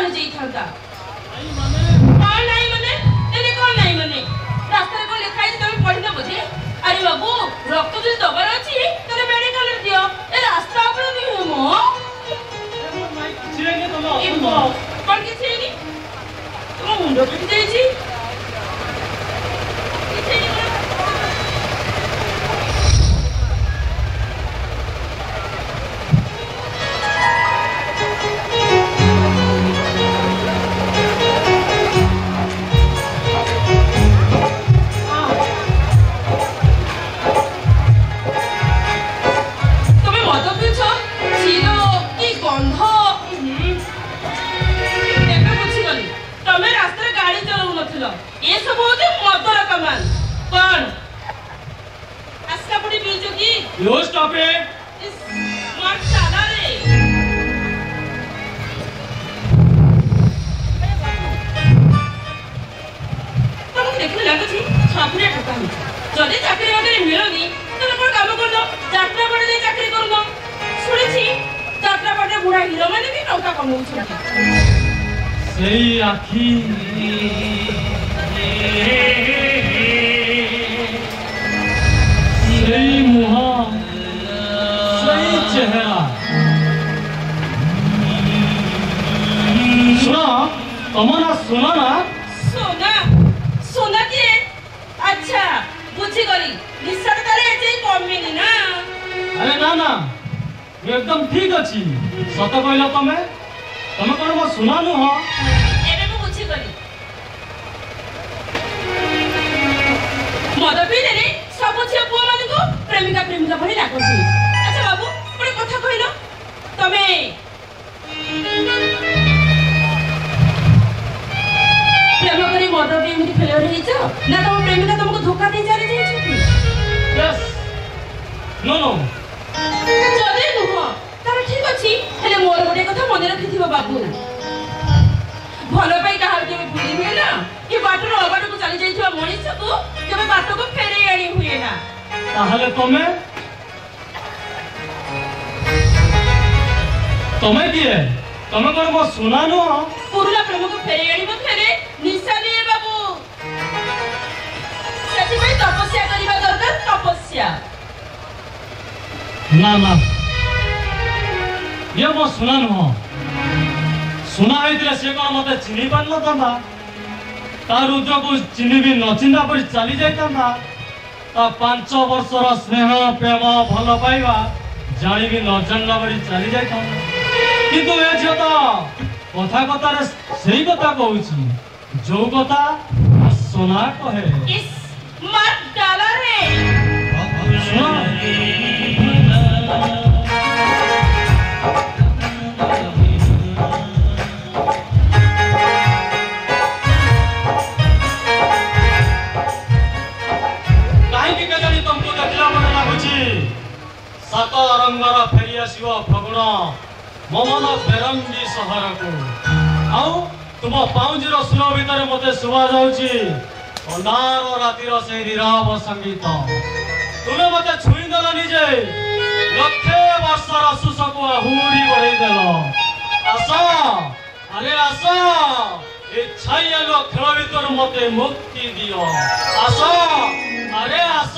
रही जाई थांता कौन नहीं मने एने कौन नहीं मने रास्ता रे को लिखा है तमे पढ़ी ना बोझे अरे बाबू रक्त जो दबर अछि तने मेडिकल रे दियो ए रास्ता पर नहीं हो मो छिने तमे इबो कौन के छिनी तुम मुंडो पिट जाई छी ये सब होते मदर कमाल कौन आस्का पुडी बीजो की यो स्टॉप रे इस मत साला रे तुम देखले लागो छी छापुरे ठकानी जदी चाकरी वगैरह मिलोनी तने कोन काम कर दो यात्रा पड़े जाई चाकरी कर दो सुनी छी यात्रा पड़े बुढ़ा हीरो माने भी नौका कमाउ छी सही आखी सही मुहा सही चेहरा सुना तमना सुना ना सोना सोना के अच्छा बुझी गली निसर करे जे कमिनी ना अरे ना ना मैं एकदम ठीक अछि सत कहला तमे कोन मो सुना नु हो एबे मु बुझी गली मद पी देले सब झियो पुआ माने को प्रेमिका प्रेमिका भली लागो छी अच्छा बाबू पुरे कथा कहिलो तमे प्रेम करी मद पी एमती फेलियर हेइछ ना तम प्रेमिका तुमको धोखा दे जारे जाइछ यस नो नो जदे नुह तार ठीक अछि हेले मोर गोटे कथा मन रखिथिबो बाबू भलो पाई कहा के भूली हुए ना कि बाटर अबाट को चली जाइथिबा मनीष को केबे बाट को फेरे आनी हुए ना ताहले तमे किए तमे कोन मो सुना नु पुरुला प्रेम को फेरे आनी मत फेरे निशा लिए बाबू सेति में तपस्या करिबा दरकार तपस्या ना ना ये मो सुना नु सुना होइतले से कोन मते चिनी पान न तंदा ता रुद्र को चिनी भी न चिंदा पर चली जाइतंदा ता 5 वर्षर स्नेह प्रेम भल पाइबा जानि भी न जानला बरी चली जाइतंदा किंतु ए जता कथा कथा रे सही कथा कहउची जो कथा सुना कहे इस मत डाला रे सुना सात रंगर फेरी आसो फगुण मो मन बेरंगी सहर को आउ तुम पाउंजीर सुर भितर मत शुभा जाऊँगी अंधार रातिर से नीरव संगीत तुम्हें मत छुईदेल निजे लक्षे वर्षर सुश को आहुरी बढ़ईदेल आस अरे आस ए छाई आलो खेल भीतर मत मुक्ति दियो आस अरे आस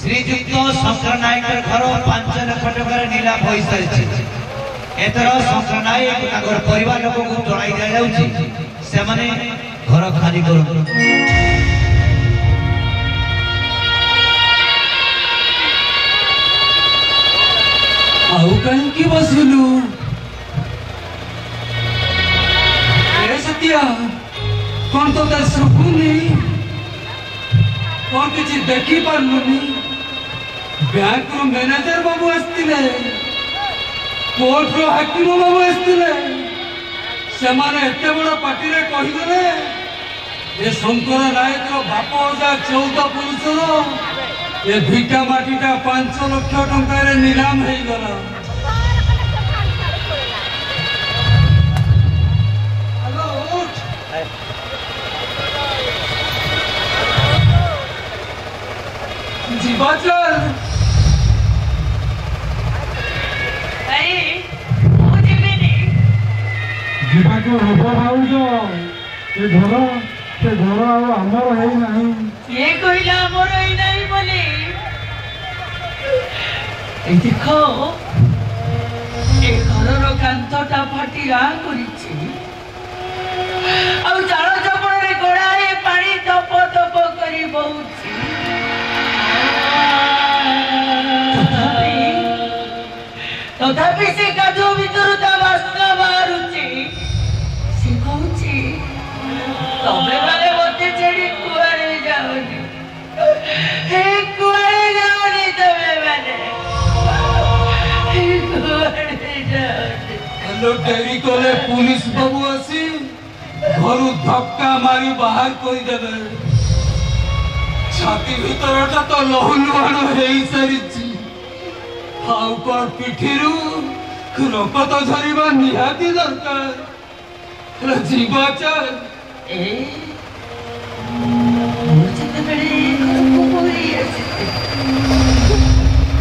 श्रीजुक्त शंकर नायक घर 5 लाख टकर नीलाम हो सारी एथर शंकर नायक परिवार लोक को जणाई दिया जाउची से माने घर खाली कर आउ कहीं की बसिलु ए सत्या कौन तो सुकुनी कौन किसी देखी पार्लुनी बैंक रो मैनेजर बाबू आस्तिले कोर्ट रो हाकिम बाबू आस्तिले से माने एते बड़ पार्टी रे कहि गले ए शंकर नायक रो बाप जा 14 पुरुष रो ए भिटा माटीटा 5 लाख टंका रे नीलाम हेई गला हेलो उठ जीवा चल अरे मुझे भी नहीं जीवा को हबो भाउज से घर आमर है नहीं ये कहला मोर ही नहीं बोले ए देखो ए घरर कांथटा फाटिया करिछि आ चाळ चपड़े गोड़ाए पानी टप टप करी बहुछि तथापि से काजो भितर ता वासना बारुछि से कहछि तबे वाले मते छेड़ी कुआरे जाओनी हे कुआरे जाओनी तबे वाले हे कुआरे जाओनी हेलो डेरी कोले पुलिस बाबू आसी घरु धक्का मारी बाहर कोई देबे छाती भीतरटा तो लहुलुहाण हेई सारिछि हाउ पर पिठिरु रक्त झरिबा निहाती दरकार हेलो जीवा चल ए मुझे तो बड़े को कोई ऐसे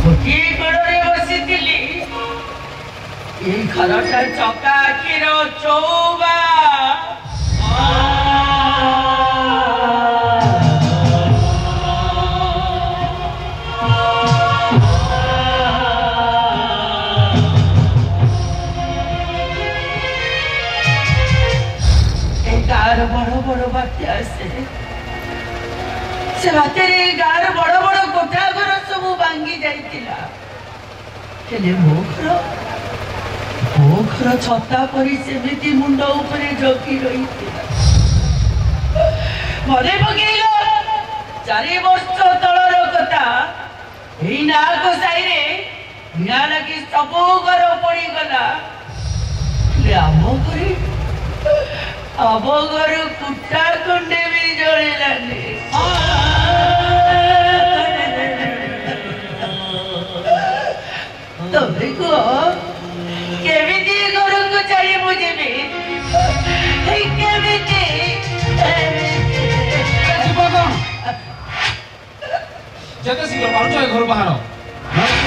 कोठी गड़रे बसी दिली ए घरटा चका किरो चौबा बड़ बड़ बात्या से बात्यारे गार बड़ बड़ कोठा घर सब भांगी जाइतिला हेले मो घर छता परी सेमिति मुंड ऊपर जगी रहितिला मने पकेइलो 4 वर्ष तळर कथा एई नाको साइरे निया लगी सब घर पड़ी गला ले आमो करे अब घर कुटा कुंडे भी जोड़े लाने तबे को केमिति घर को चली मुझे भी केमिति जते शीघ्र पारुछ घर बाहर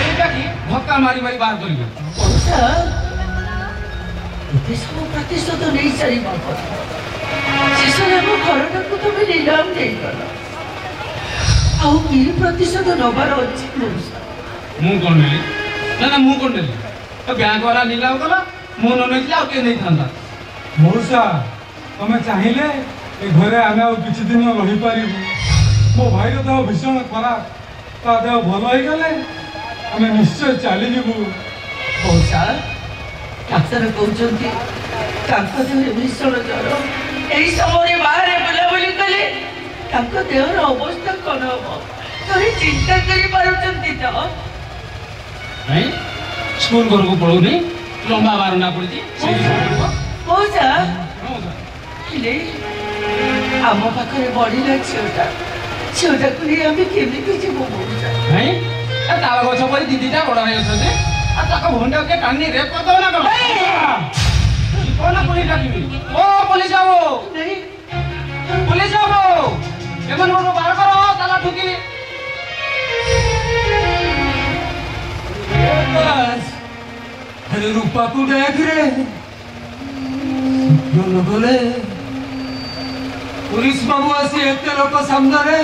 एटा की धक्का मारी मारी बाहर करियो ये सब प्रतिशत नहीं सारी बात शेषରେ ଆମ ଘରଟାକୁ ତମେ ନିଲାମ ଦେଇଗଲ ଆଉ କି ପ୍ରତିଶତ ନବାର ଅଛି ମୁଁ କଣ ନେଲି ନା ମୁଁ କଣ ନେଲି ବ୍ୟାଙ୍କ ବାଲା ନିଲାମ କଲା ମୁଁ ନ ନେଇଥିଲି ଆଉ କିଏ ନେଇଥାନ୍ତା ମଉସା ତମେ ଚାହିଁଲେ ଏ ଘରେ ଆମେ ଆଉ କିଛି ଦିନ ରହିପାରିବୁ ମୋ ଭାଇର ଦେହ ଭୀଷଣ ଖରାପ ତା ଦେହ ଭଲ ହେଇଗଲେ ଆମେ ନିଶ୍ଚୟ ଚାଲିଯିବୁ ମଉସା ଡାକ୍ତର କହୁଛନ୍ତି ତାଙ୍କ ଦେହରେ ଭୀଷଣ ଜ୍ୱର ଏହି ସମୟରେ ବାହାରେ ବୁଲାବୁଲି କଲେ ତାଙ୍କ ଦେହର ଅବସ୍ଥା କଣ ହବ ଥରେ ଚିନ୍ତା କରିପାରୁଛନ୍ତି ତ ନାଇଁ ସ୍କୁଲ ଘରକୁ ପଳଉନି ଲମ୍ବା ବାରଣ୍ଡା ପଡ଼ିଛି ମଉସା ହେଲେ ଆମ ପାଖରେ ବଢିଲା ଝିଅଟାକୁ ନେଇ ଆମେ କେମିତି ଯିବୁ ମଉସା ନାଇଁ ତାଳ ଗଛ ପରି ଦିଦିଟା ବଡ଼ ଭାଇ ଅଛନ୍ତି ଆଉ ତାଙ୍କ ଭଣ୍ଡା କିଏ ଟାଣି ରେପ୍ କରିଦେବ ନା କଣ ପୁଲିସ ଡାକିବି ଓ ପୁଲିସ ବାବୁ ପୁଲିସ ବାବୁ ଏମାନଙ୍କୁ ବାହାର କର ତାଲା ଠୁକି अरे रूपा को देख रे गले पुलिस बाबू आसी एते लोक सामने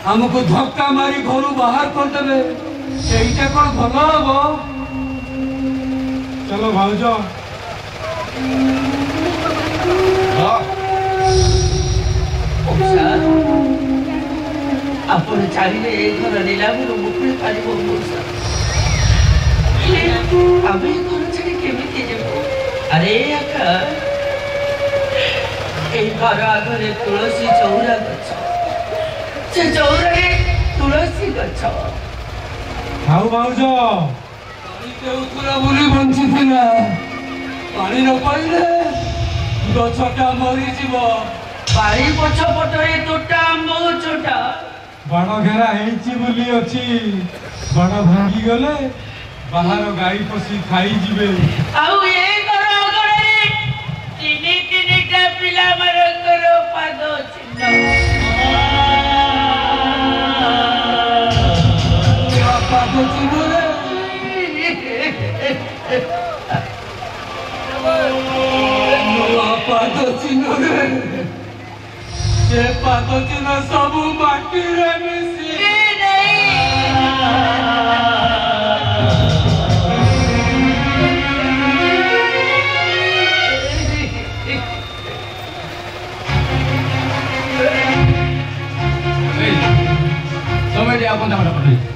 हमको धक्का मारी घर बाहर करदेवे এইটা কোন ভালো হবো? চলো ভাউজ। ଆପଣ ଚାହିଁଲେ ଏ ଘର ନିଲାମରୁ ମୁକୁଳି ପାରିବ ମଉସା। ଆମେ ଏ ଘର ଛାଡ଼ି କେମିତି ଯିବୁ? ଆରେ ଆକା এই ঘর আগে তুলসী চৌরা গছ, সে চৌরারে তুলসী গছ। হাউ ভাউজ পানি দেউଥିଲା ବୋଲି ବଞ୍ଚିଥିଲା, ପାଣି ନ ପାଇଲେ ଗଛଟା ମରିଯିବ। ବାରି ପଛ ପଟରେ ତୋଟା ଆମ୍ବ ଗଛଟା ବାଣ ଘେରା ହେଇଛି ବୋଲି ଅଛି, ବାଣ ଭାଙ୍ଗି ଗଲେ ବାହାର ଗାଈ ପଶି ଖାଇଯିବେ। ଆଉ ଏ ଘର ଅଗଣାରେ ତିନିଟା ପିଲାମାନଙ୍କର ପାଦ ଚିହ୍ନ। ପାଦ ଚିହ୍ନରେ ପାଦ ଚିହ୍ନରେ ସେ ପାଦ ଚିହ୍ନ ସବୁ ମାଟିରେ ମିଶି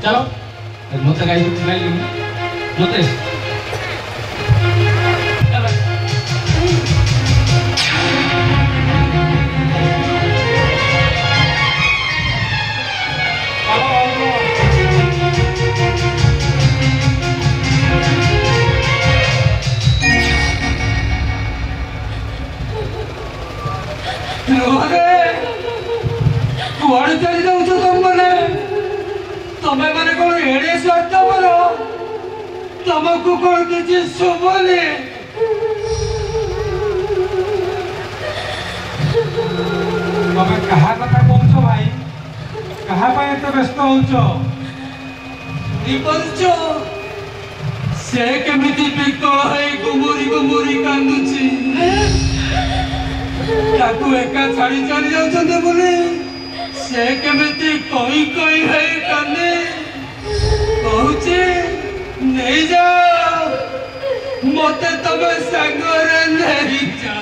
चलो मत गाई मत କୁଆଡେ ଚାଲି ଯାଉଛ ତମମାନେ? ତମେ ମାନେ କଣ ଏଡେ ସ୍ୱାର୍ଥପର? ତମକୁ କଣ କିଛି ଶୁଭୁନି? ତମେ କାହା କଥା କହୁଛ ଭାଇ? କାହା ପାଇଁ ଏତେ ବ୍ୟସ୍ତ ହଉଛ? ଶୁଣିପାରୁଛ ସେ କେମିତି ବିକଳ ହେଇ ଗୁମୁରି ଗୁମୁରି କାନ୍ଦୁଛି? ତାକୁ ଏକା ଛାଡି ଚାଲି ଯାଉଛନ୍ତି ବୋଲି ସେ କେମିତି କହି କହି ହେଇ କାନ୍ଦେ, କହୁଛି ନେଇଯାଅ ମତେ ତମେ ସାଙ୍ଗରେ ନେଇଯାଅ।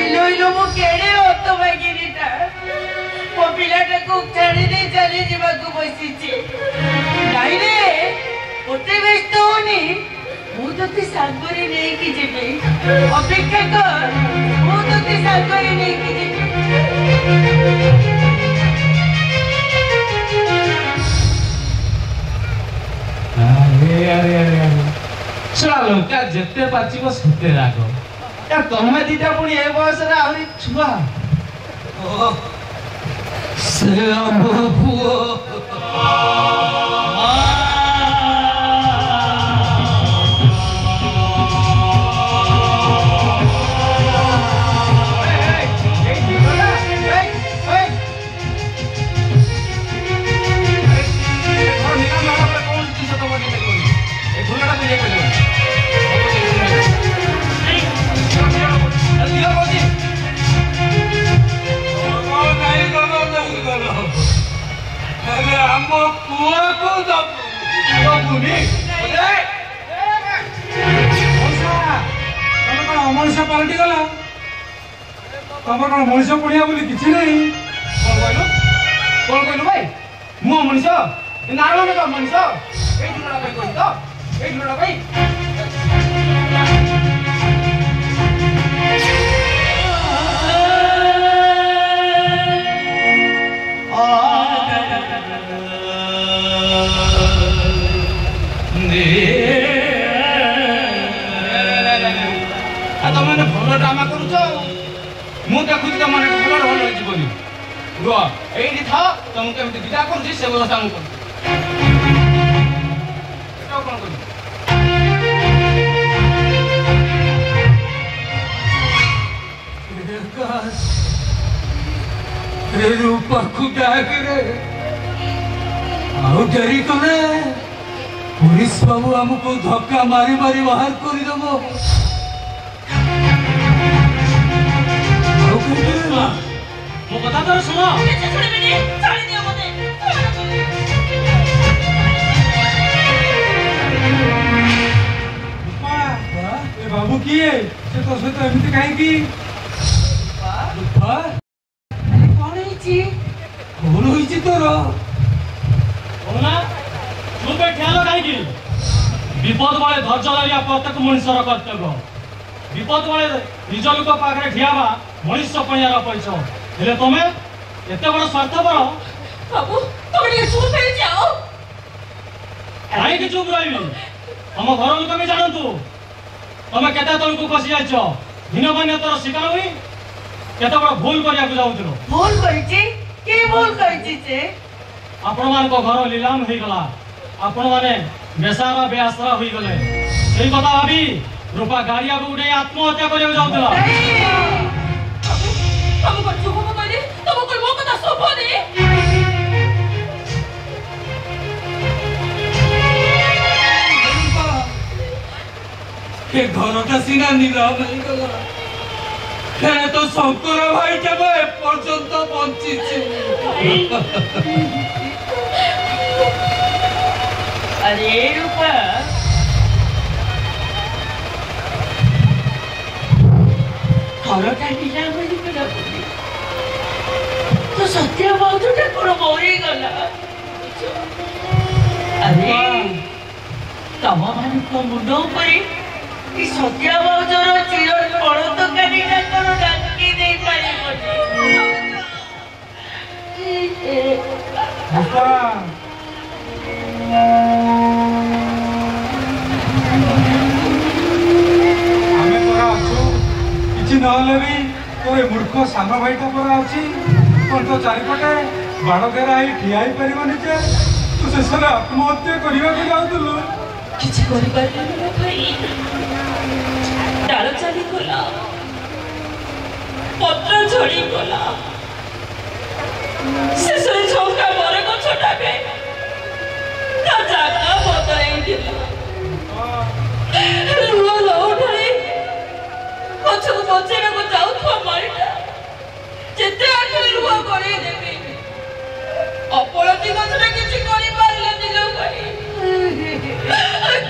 ଇଲୋ ଇଲୋ ମୁଁ କେଡ଼େ ହତଭାଗିନୀଟା, ମୋ ପିଲାଟାକୁ ଛାଡ଼ି ଦେଇ ଚାଲି ଯିବାକୁ ବସିଛି। ନାଇଁରେ ମୋତେ ବ୍ୟସ୍ତ ହଉନି, ମୁଁ ତତେ ସାଙ୍ଗରେ ନେଇକି ଯିବି। ଅପେକ୍ଷା କର, ମୁଁ ତତେ ସାଙ୍ଗରେ ନେଇକି ଯିବି। ଶୁଣା ଲଙ୍କା ଯେତେ ପାଚିବ ସେତେ ରାଗ। ତମେ ଦିଟା ପୁଣି ଏ ବୟସରେ ଆହୁରି ଛୁଆ। ସେ ଆମ ପୁଅ ଆମ ପୁଅକୁ ଦବୁନି। ତମେ କଣ ଅମଣିଷ ପାଲଟି ଗଲ? ତମର କଣ ମଣିଷ ପଢିଆ ବୋଲି କିଛି ନାହିଁ? କଣ କହିଲୁ ଭାଇ? ମୁଁ ମଣିଷ ନାରାୟଣ ମଣିଷ? ଏଇ ଝୁଲଟା ପାଇଁ କହିଲି ତ, ଏଇ ଝୁଲଟା ପାଇଁ। ତମେ ଭଲ ଡ୍ରାମା କରୁଛ। ମୁଁ ଦେଖୁଛି ତମେ ଭଲ ଭଲ ଯିବନି। ରୁହ ଏଇଠି ଥାଅ, ତମକୁ କେମିତି ବିଦା କରୁଛି ସେ ବ୍ୟବସ୍ଥା ମୁଁ କରୁଛି। କଣ କରିବି? ରୂପାକୁ ଡାକରେ ଆଉ ଡେରି କଲେ ପୁଲିସ ବାବୁ ଆମକୁ ଧକ୍କା ମାରି ମାରି ବାହାର କରିଦେବ। ମୋ କଥା ତ ଶୁଣ। ଶୁଣିବିନି, ଛାଡ଼ିଦିଅ ମୋତେ। किए से तो सहित एमती कहीं कौन होइछि तोर ओना चुपे ठेलो कहीं विपद बेले धैर्य धरिया प्रत्येक मनुष्यर कर्तव्य विपद बेले निज लोक पाखे ठियावा मनुष्य पैयार पैसा हेले तमे एते बड़ स्वार्थपर बाबू तुम ये चुप हो जाओ कहीं चुप रही हम घर लोक भी जानतु तमे केते तलकु खसी जाइछ दिन मान्यतार शिकार हुई केते बड़ भूल करिया जाउथिलो भूल करिछि के भूल करिछि से आपण मान को घर लीलाम होई गला आपण माने बेसारा बेआसरा होई गले सेही कथा भाबी रूपा गाड़िया को उठे आत्महत्या करिया जाउथिला तुम को चुप हो गले तुम को मो कथा सोपो दे के घरटा सीना नीरव नहीं गला हे तो शंकर भाई जब पर्यंत बंची अरे रूपा घरटा नीला बोली गला तो सत्य बाउटा कोन मोरी गला अरे तम मानको मुंड उपरे ई सत्य बाउजर चिर पड़ तो कानीटा कोन डाकी दे पारिबनी रूपा आमे परा अछु किछि नहले भी तो ए मूर्ख सान भाईटा परा अछि कोन तो चारिपटे बाड़ घेरा ही ठिया ही परिबनी जे तू शेषरे आत्महत्या करिवा के जाउतलु किछि करि पारले ना भाई डाल चली गला पत्र झड़ी गला शेषरे झोंका मरे को छोटा बे ता जागा बदलाई दिला लुआ लौटाई पछो को बचेना को जाऊ तो मारिटा जेते आके लुआ करे देबे अपराधी गछरे किछि करि पारले दिलो भाई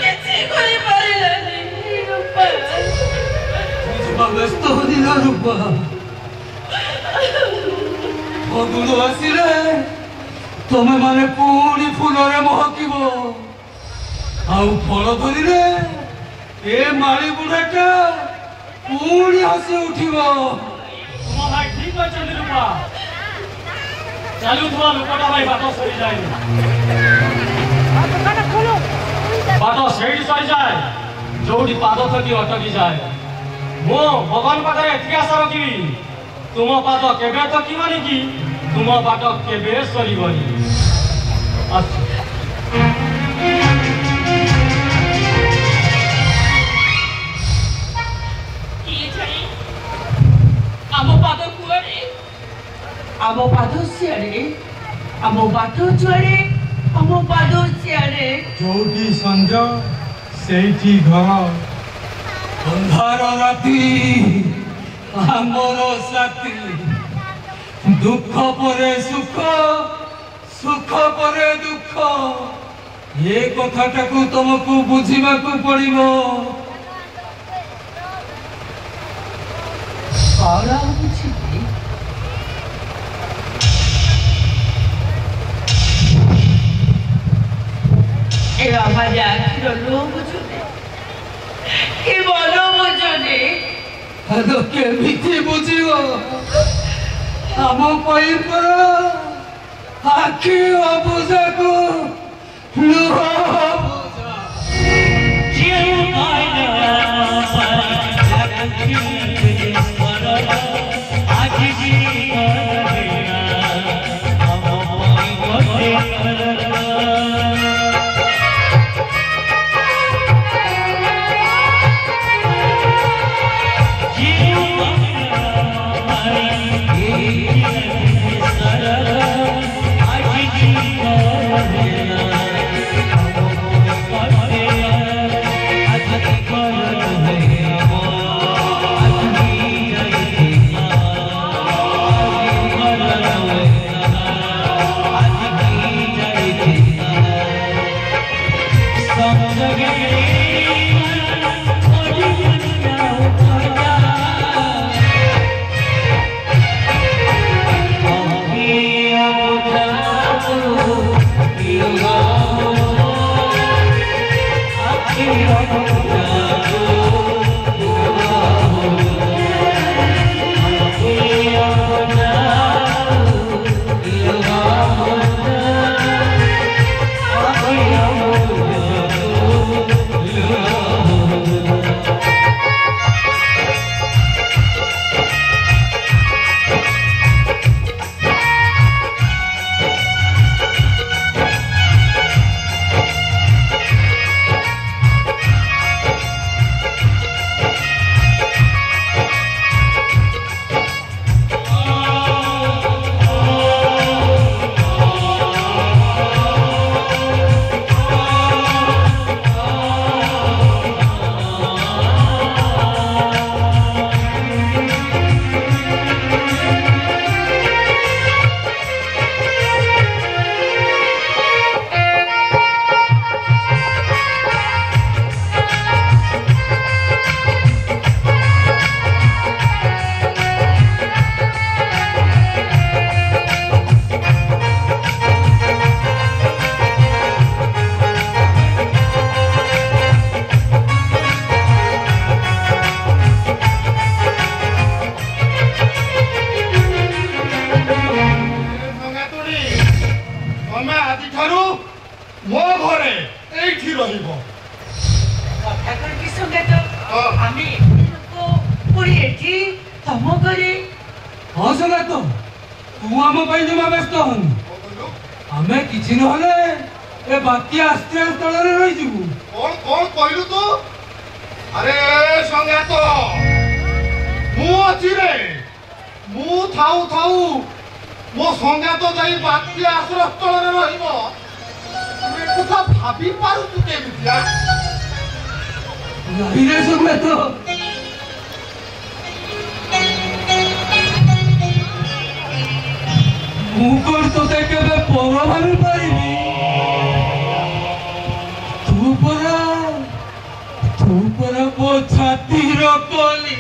किछि करि पारले रूपा व्यस्त हो दिला रूपा फगुण आसिले तमे माने पुणी फूलरे महकिब आउ फल धरिले ए माली बुढ़ाटा पुणी हसी उठिब तुम भाई ठीक अछि रूपा चालू तुम लोकटा भाई बात सरी जाए बात सेठी सरी जाए जोड़ी पाद थकी अटकी जाए मो भगवान पाखे एतिक आशा रखी तुम पाद केबे थकिबनी कि तुम बाट केबे सरीबनी अच्छा आम पाद कुआरे आम पाद सियाड़े आम बाट जुआड़े आम पाद सियाड़े जोटी संज सेठी घर अंधार राति आमर साथी दुख परे सुख सुख परे दुख ये कथाटाकू तुमको बुझिबाकू पड़िबो कौन बुझिबे ए हमारे आखिर लो बुझुने ए बोलो बुझुने हेलो केमिति बुझिबो आम पई पर आखि अबुझाकू लुह अबुझा ଆମେ ଲୋକ ପୁଣି ଏଠି ତମ ଘରେ ହଁ ସଙ୍ଗାତ ତୁ ଆମ ପାଇଁ ଜମା ବ୍ୟସ୍ତ ହନି ଆମେ କିଛି ନହେଲେ ଏ ବାତ୍ୟା ଆଶ୍ରୟ ସ୍ଥଳରେ ରହିଯିବୁ କଣ କହିଲୁ ତୁ ଆରେ ସଙ୍ଗାତ ମୁଁ ଅଛି ରେ ମୁଁ ଥାଉ ଥାଉ ମୋ ସଙ୍ଗାତ ଯାଇ ବାତ୍ୟା ଆଶ୍ରୟ ସ୍ଥଳରେ ରହିବ ତୁ କଥା ଭାବି ପାରୁଛୁ କେମିତିଆ ନାଇରେ ସଙ୍ଗାତ ମୁଁ କଣ ତୋତେ କେବେ ପର ଭାବି ପାରିବି ତୁ ପରା ମୋ ଛାତିର କଲି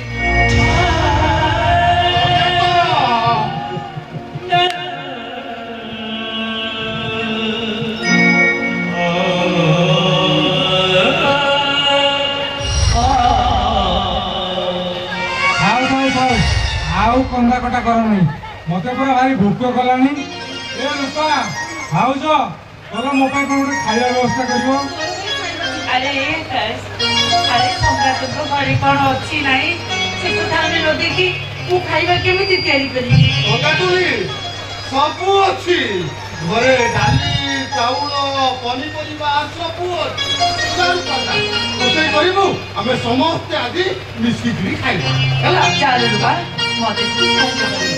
ଆଉ କନ୍ଦା କଟା କର ନାହିଁ ମତେ ପୁରା ଭାରି ଭୋକ କଲାନି ଏ ରୂପା ଭାଉଜ ତୋର ମୋ ପାଇଁ କଣ ଗୋଟେ ଖାଇବା ବ୍ୟବସ୍ଥା କରିବ ଆରେ ସମ୍ରାଟଙ୍କ ଘରେ କଣ ଅଛି ନାହିଁ ସେ କଥା ଆମେ ନ ଦେଖି ମୁଁ ଖାଇବା କେମିତି ତିଆରି କରିବି ସବୁ ଅଛି ଘରେ ଡାଲି ଚାଉଳ ପନିପରିବା ସବୁ ଅଛି ରୋଷେଇ କରିବୁ ଆମେ ସମସ୍ତେ ଆଜି ମିଶିକିରି ଖାଇବା ହେଲା ଚାଲ ରୂପା ମତେ ସାହାଯ୍ୟ କରିବି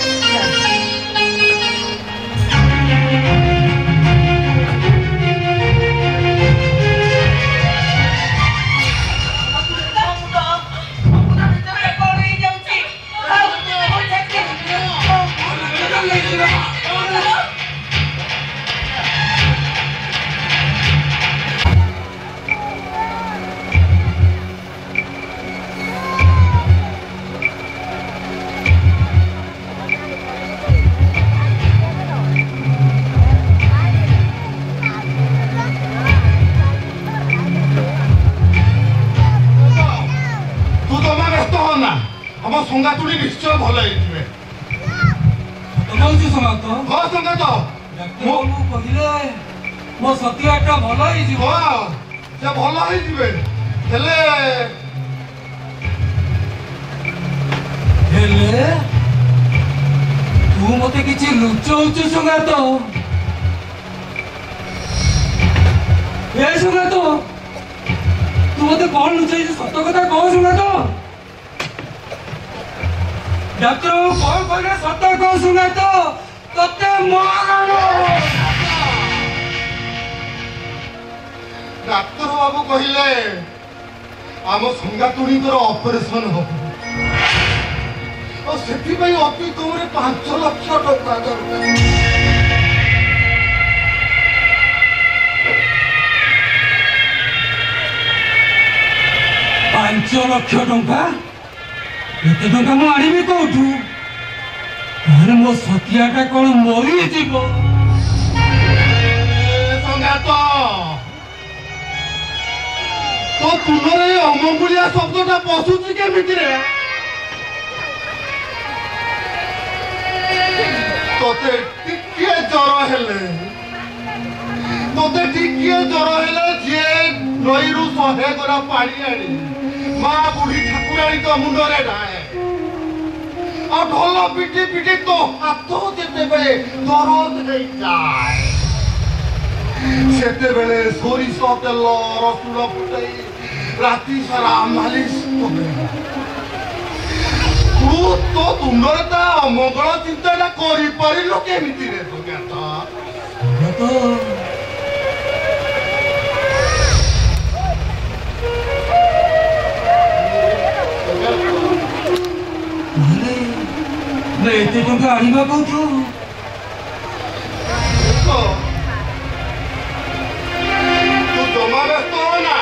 ସଙ୍ଗାତୁଡ଼ି ନିଶ୍ଚୟ ଭଲ ହେଇଯିବେ ହଁ ସଙ୍ଗାତ ମୁଁ କହିଲେ ମୋ ସତିଆଟା ଭଲ ହେଇଯିବ ସେ ଭଲ ହେଇଯିବେ ହେଲେ ତୁ ମତେ କିଛି ଲୁଚଉଛୁ ସଙ୍ଗାତ ଏ ସଙ୍ଗାତ ତୁ ମତେ କଣ ଲୁଚେଇଛୁ ସତ କଥା କହ ସଙ୍ଗାତ ଡାକ୍ତର କଣ କହିଲେ ସତ କହ ସଙ୍ଗାତ ତତେ ଡାକ୍ତର ବାବୁ କହିଲେ ଆମ ସଙ୍ଗାତୁଣୀଙ୍କର ଅପରେସନ ହବ ଆଉ ସେଥିପାଇଁ ଅତି କମରେ 5 ଲକ୍ଷ ଟଙ୍କା ଦରକାର 5 ଲକ୍ଷ ଟଙ୍କା ଏତେ ଟଙ୍କା ମୁଁ ଆଣିବି କୋଉଠୁ ତାହେଲେ ମୋ ସତିଆଟା କଣ ମରିଯିବ ସଙ୍ଗାତ ତୋ ତୁନରେ ଏ ଅମଙ୍ଗୁଳିଆ ଶବ୍ଦଟା ପଶୁଛି କେମିତିରେ ତୋତେ ଟିକିଏ ଜ୍ୱର ହେଲେ ଯିଏ ନଈରୁ 100 ଗରା ପାଣି ଆଣି ମା ବୁଢୀ ଠାକୁରାଣୀଙ୍କ ମୁଣ୍ଡରେ ଢାଏ ଆଉ ଢୋଲ ପିଟି ପିଟି ତୋ ହାତ ଯେତେବେଳେ ଦରଜ ହେଇଯାଏ ସେତେବେଳେ ସୋରିଷ ତେଲ ରସୁଣ ଫୁଟାଇ ରାତି ସାରା ମାଲିସ ତୁ ତୋ ତୁଣ୍ଡରେ ତା ଅମଙ୍ଗଳ ଚିନ୍ତାଟା କରିପାରିଲୁ କେମିତିରେ ଏତେ ଟଙ୍କା ଆଣିବା କୋଉଠୁ ତୁ ଜମା ବ୍ୟସ୍ତ ହନା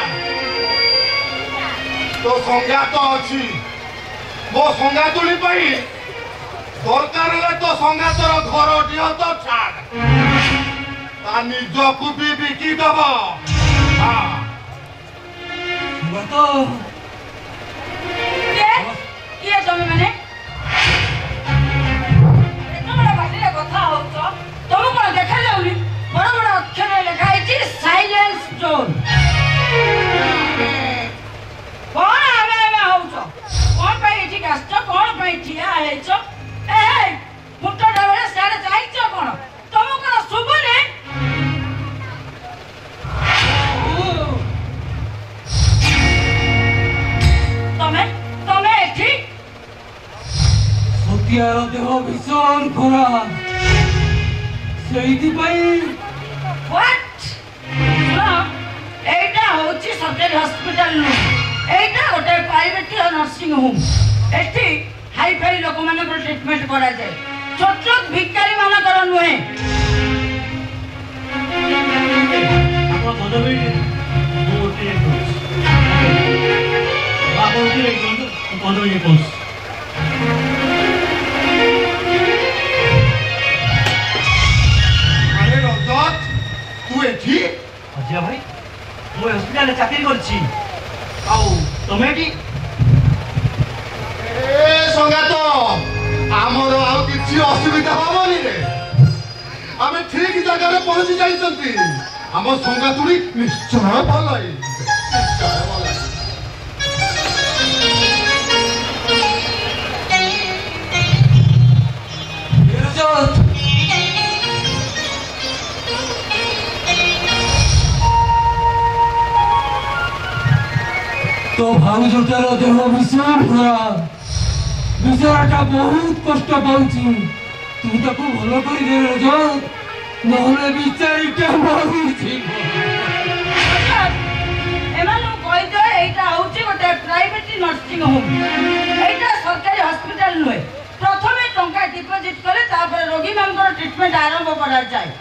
ତୋ ସଙ୍ଗାତ ଅଛି ମୋ ସଙ୍ଗାତୁଣୀ ପାଇଁ ଦରକାର ହେଲେ ତୋ ସଙ୍ଗାତର ଘରଟିଅ ତ ଛାଡ ତା ନିଜକୁ ବି ବିକିଦବ କିଏ ତମେ ମାନେ କଥା ହଉଛ ତମକୁ କଣ ଦେଖାଯାଉନି ବଡ ବଡ ଅକ୍ଷରରେ ଲେଖା ହେଇଛି ସାଇଲେନ୍ସ ଜୋନ୍ କଣ ଆମେ ଝିଅର ଦେହ ଭୀଷଣ ଖରାପ ସେଇଥିପାଇଁ এইটা হচ্ছে সরকারি হসপিটাল নয়, এইটা গোটে প্রাইভেট নর্সিং হোম। এটি হাই ফাই লোকমানଙ୍କର ট্রিটমেন্ট করা যায়, ছোট ছোট ভিখারি মানଙ୍କର নহে। ଆପଣ ପଦବୀ ମୁଁ ଗୋଟିଏ କହୁଛି ଆପଣ ଗୋଟିଏ କୁହନ୍ତୁ ମୁଁ ପଦବୀ କହୁଛି। আরে রজত তুই এଠି ଅଜୟ ଭାଇ ମୁଁ ହସ୍ପିଟାଲରେ ଚାକିରି କରିଛି ଆଉ ତମେ ଏଠି ଏ ସଙ୍ଗାତ ଆମର ଆଉ କିଛି ଅସୁବିଧା ହବନି ରେ, ଆମେ ଠିକ ଜାଗାରେ ପହଞ୍ଚି ଯାଇଛନ୍ତି। ଆମ ସଙ୍ଗାତୁଡ଼ି ନିଶ୍ଚୟ ଭଲ ହେଇଯିବେ, ନିଶ୍ଚୟ ଭଲ ହେଇଯିବେ। তো ভাউজটার দেহ ভীষণ খারাপ, বিছানাটা বহুত কষ্ট পাଉଛି। তুই তাকে ভাল করে দে রজত, নহলে বিচারিটা মরিଯିବ। এমানু কইদ এইটা হচ্ছে গোটে প্রাইভেট নর্সিং হোম, এইটা সরকারি হসপিটাল নয়। প্রথমে টঙ্কা ডিপোজিট করে তারপরে রোগী মানଙ୍କର ট্রিটমেন্ট আরম্ভ করা যায়।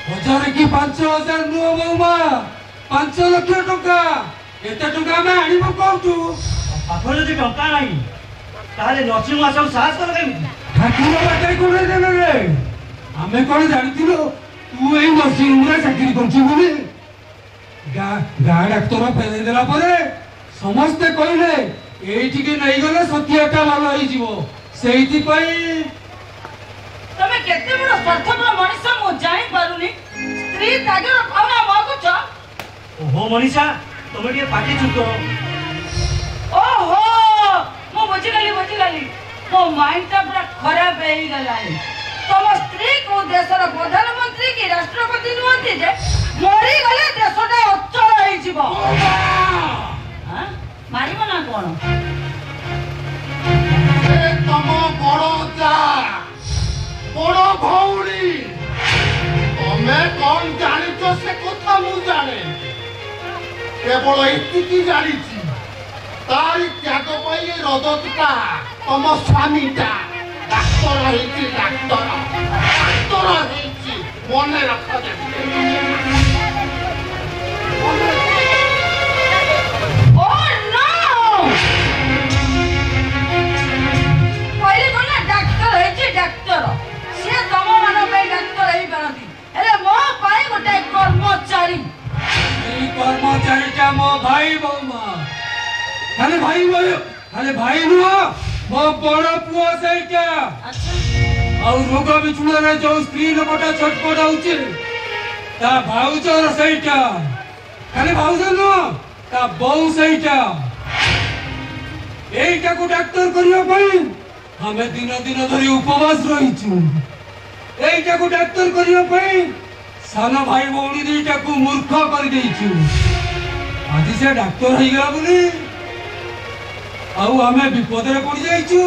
1000 কি 5000 নুহ বৌমা, 5 লক্ষ টଙ୍କା। এতে টଙ୍କା ଆମେ ଆଣିବ କୋଉଠୁ? ପାଖରେ ଯଦି ଟଙ୍କା ନାହିଁ ତାହେଲେ ନର୍ସିଂ ଆସିବାକୁ ସାହସ କର କେମିତି? ଠାକୁର ବାଟରେ କୋଉଠି ଦେଲେ ରେ? ଆମେ କଣ ଜାଣିଥିଲୁ ତୁ ଏଇ ନର୍ସିଂ ହୋମରେ ଚାକିରି କରୁଛୁ ବୋଲି? ଗାଁ ଡାକ୍ତର ଫେରେଇ ଦେଲା ପରେ ସମସ୍ତେ କହିଲେ ଏଇଠିକି ନେଇଗଲେ ସତ୍ୟଟା ଭଲ ହେଇଯିବ। ସେଇଥିପାଇଁ তুমি কেতে বড় স্বার্থপর মଣିষ মু জানি পারুনি। স্ত্রী ত্যাগের ভাবনা মাগুছ। ଓହୋ ମନୀଷା ତମେ ଟିକେ ପାଟି ଚୁପ କର। ଓହୋ ମୁଁ ବୁଝିଗଲି ମୋ ମାଇଣ୍ଡଟା ପୁରା ଖରାପ ହେଇଗଲାଣି। ତମ ସ୍ତ୍ରୀ କୋଉ ଦେଶର ପ୍ରଧାନମନ୍ତ୍ରୀ କି ରାଷ୍ଟ୍ରପତି ନୁହନ୍ତି ଯେ ମରିଗଲେ ଦେଶଟା ଅଚଳ ହେଇଯିବ। ମାରିବ ନା କଣ? ତମ ବଡ ଯା, ବଡ ଭଉଣୀ, ତମେ କଣ ଜାଣିଛ ସେ କଥା ମୁଁ ଜାଣେ। କେବଳ ଏତିକି ଜାଣିଛି ତାରି ତ୍ୟାଗ ପାଇଁ ଏ ରଜତଟା ତମ ସ୍ୱାମୀଟା ଡାକ୍ତର ହେଇଛି, ଡାକ୍ତର ହେଇଛି। ମନେ ରଖ ଯେମିତି। ডাক্তার সে তম মান ডাক্তার ହେଇପାରନ୍ତି, ହେଲେ ମୋ ପାଇଁ ଗୋଟେ କର୍ମଚାରୀ। এই কর্মচারীটা মো ভাই বৌমা। আরে ভাই নুহ, মো বড় পুଅ ସେଇଟା। ଆଉ ରୋଗ ବିଛୁଣାରେ ଯୋଉ ସ୍ତ୍ରୀ ଲୋକଟା ଛଟପଟ ହଉଛି ତା ଭାଉଜର ସେଇଟା। ଖାଲି ଭାଉଜ ନୁହଁ, ତା ବୋଉ ସେଇଟା। এইটাକୁ ডাক্তার କରିବା ପାଇଁ ଆମେ ଦିନ ଧରି ଉପବାସ ରହିଛୁ। এইটাକୁ ডাক্তার କରିବା ପାଇଁ ସାନ ଭାଇ ଭଉଣୀ ଦୁଇଟାକୁ ମୂର୍ଖ କରିଦେଇଛୁ। ଆଜି ସେ ଡାକ୍ତର ହେଇଗଲା ବୋଲି ଆଉ ଆମେ ବିପଦରେ ପଡି ଯାଇଛୁ।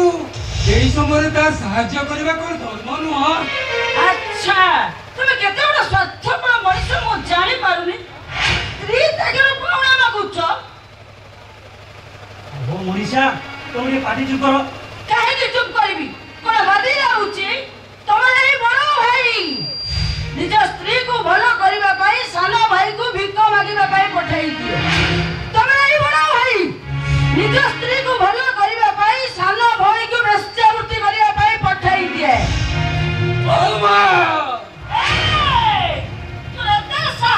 এই সমୟରେ ତା ସାହାଯ୍ୟ କରିବା କଣ ଧର୍ମ ନୁହଁ? আচ্ছা তুমি কেতে বড় স্বার্থপর মଣିষ ମୁଁ জানি পারুনি। স্ত্রী ত্যাগের ভাবনা মাগুছ। ଓହୋ ମନୀଷା ତମେ ଟିକେ ପାଟି ଚୁପ କର। কাহিনী চুপ করবি কোন বাদি যাଉଛି? তোমার এই বড় ভাই নিজ স্ত্রী কো ভালো করিবা পাই সান ভাই কো ভিক মাগিবা পাই পঠাই দিও। তোমার এই বড় ভাই নিজ স্ত্রী কো ভালো করিবা পাই সান ভাই কো বেশ্যাবৃত্তি করিবা পাই পঠাই দিয়ে। বৌমা তোরা দেশা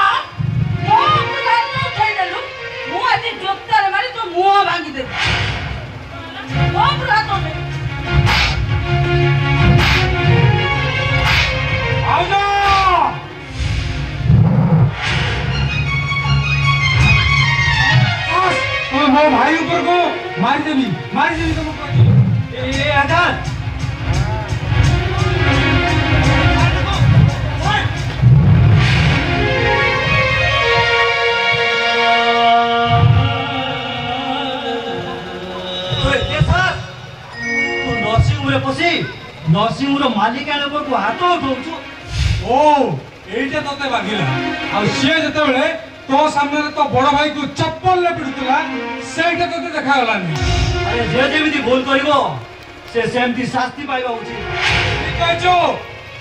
মো বুঝাই উঠাই দেলু। মু আজ জোতারে মারি তো মুহ ভাঙি দেবি। ও বুড়া তোরে ମୋ ଭାଇ ଉପରକୁ ମାରିଦେବି ତମକୁ କହିଛି। ଆଜାଦ ନର୍ସିଂ ରୁମରେ ପଶି ନରସିଂହର ମାଲିକାଣୀ ଉପରକୁ ହାତ ଉଠଉଛୁ। ଓ এইটা তোতে বাগিলা আর সে যেতবেলে তো সামনে তো বড় ভাইকে চপ্পল পিটুলা সেইটা তোতে দেখা গলানি। আরে যে যেমিতি ভুল করিব সে সেমতি শাস্তি পাইবা উচিত। ঠিক আছে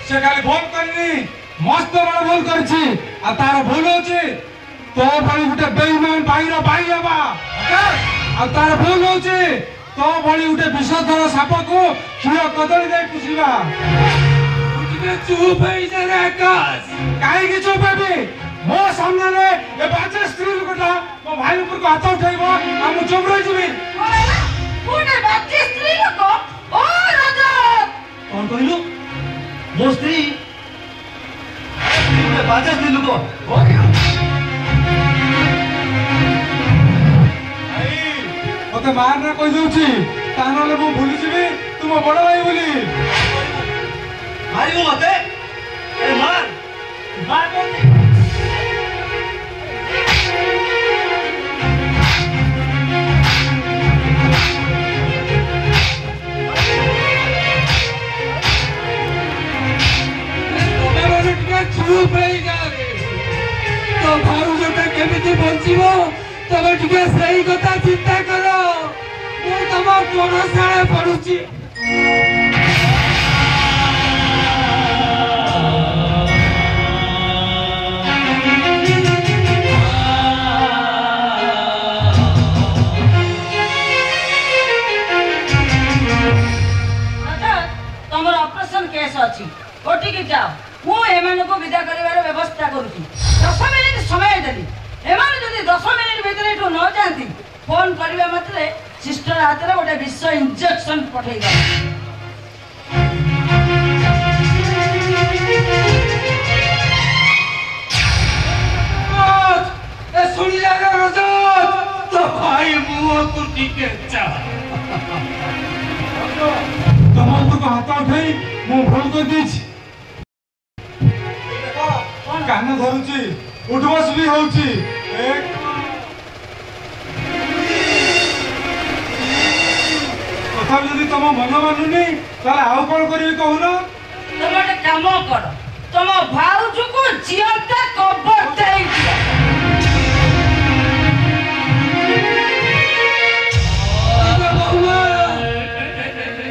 সে খালি ভুল করিনি মস্ত বড় ভুল করছি আর তার ভুল হচ্ছে তো ভଳି গোটে বেইমান বাইর বাই হবা আর তার ভুল হচ্ছে তো ভଳି গোটে বিষধর সাপকু କ୍ଷୀର କଦଳୀ ଦେଇ ପୁଷିବା। চুপ হয়ে যা রে আকাশ কাহিকি চুপ হেবি মো সামনে এ বাজে স্ত্রী লোকটা মো ভাই উপরକୁ হাত উঠাইব আর মু চুপ রই যাবি। কোনে বাজে স্ত্রী লোক ও রাজা কোন কইলু মো স্ত্রী বাজে স্ত্রী লোক মতে মার না কই দউছি তা নলে মু ভুলি যাবি তুম বড় ভাই বলি। মারিব মতে এ মার মার মতে ତମେ ମାନେ ଟିକେ ଚୁପ୍ ହେଇଯାରେ ତ ଭାଉଜଟା କେମିତି ବଞ୍ଚିବ ତମେ ଟିକେ ସେଇ କଥା ଚିନ୍ତା କର। ମୁଁ ତମ ପଣସାଳେ ପଡୁଛି। ତମର ଅପରେସନ କେସ୍ ଅଛି କୋଠିକି ଯାଅ ମୁଁ ଏମାନଙ୍କୁ ବିଦା କରିବାର ବ୍ୟବସ୍ଥା କରୁଛି। 10 ମିନିଟ୍ ସମୟ ଦେଲି ଏମାନେ ଯଦି 10 ମିନିଟ୍ ଭିତରେ ଏଠୁ ନ ଯାଆନ୍ତି ଫୋନ କରିବା ମାତ୍ରେ ସିଷ୍ଟର ହାତରେ ଗୋଟେ ବିଷ ଇଞ୍ଜେକ୍ସନ ପଠେଇଦେବ। ଏ ଶୁଣିଲା ରଜତ ତ ଭାଇ ମୁହଁକୁ ଟିକେ ଚା ତମ ଉପରକୁ ହାତ ଉଠେଇ ମୁଁ ଭୁଲ କରିଦେଇଛି। କାନ ଧରୁଛି ଉଠ ବସ ବି ହଉଛି ତଥାପି ଯଦି ତମ ମନ ମାନୁନି ତାହେଲେ ଆଉ କଣ କରିବି କହୁନ। ତମେ ଗୋଟେ କାମ କର ତମ ଭାଉଜକୁ ଜିଅନ୍ତା କବର ଦେଇଦିଅ।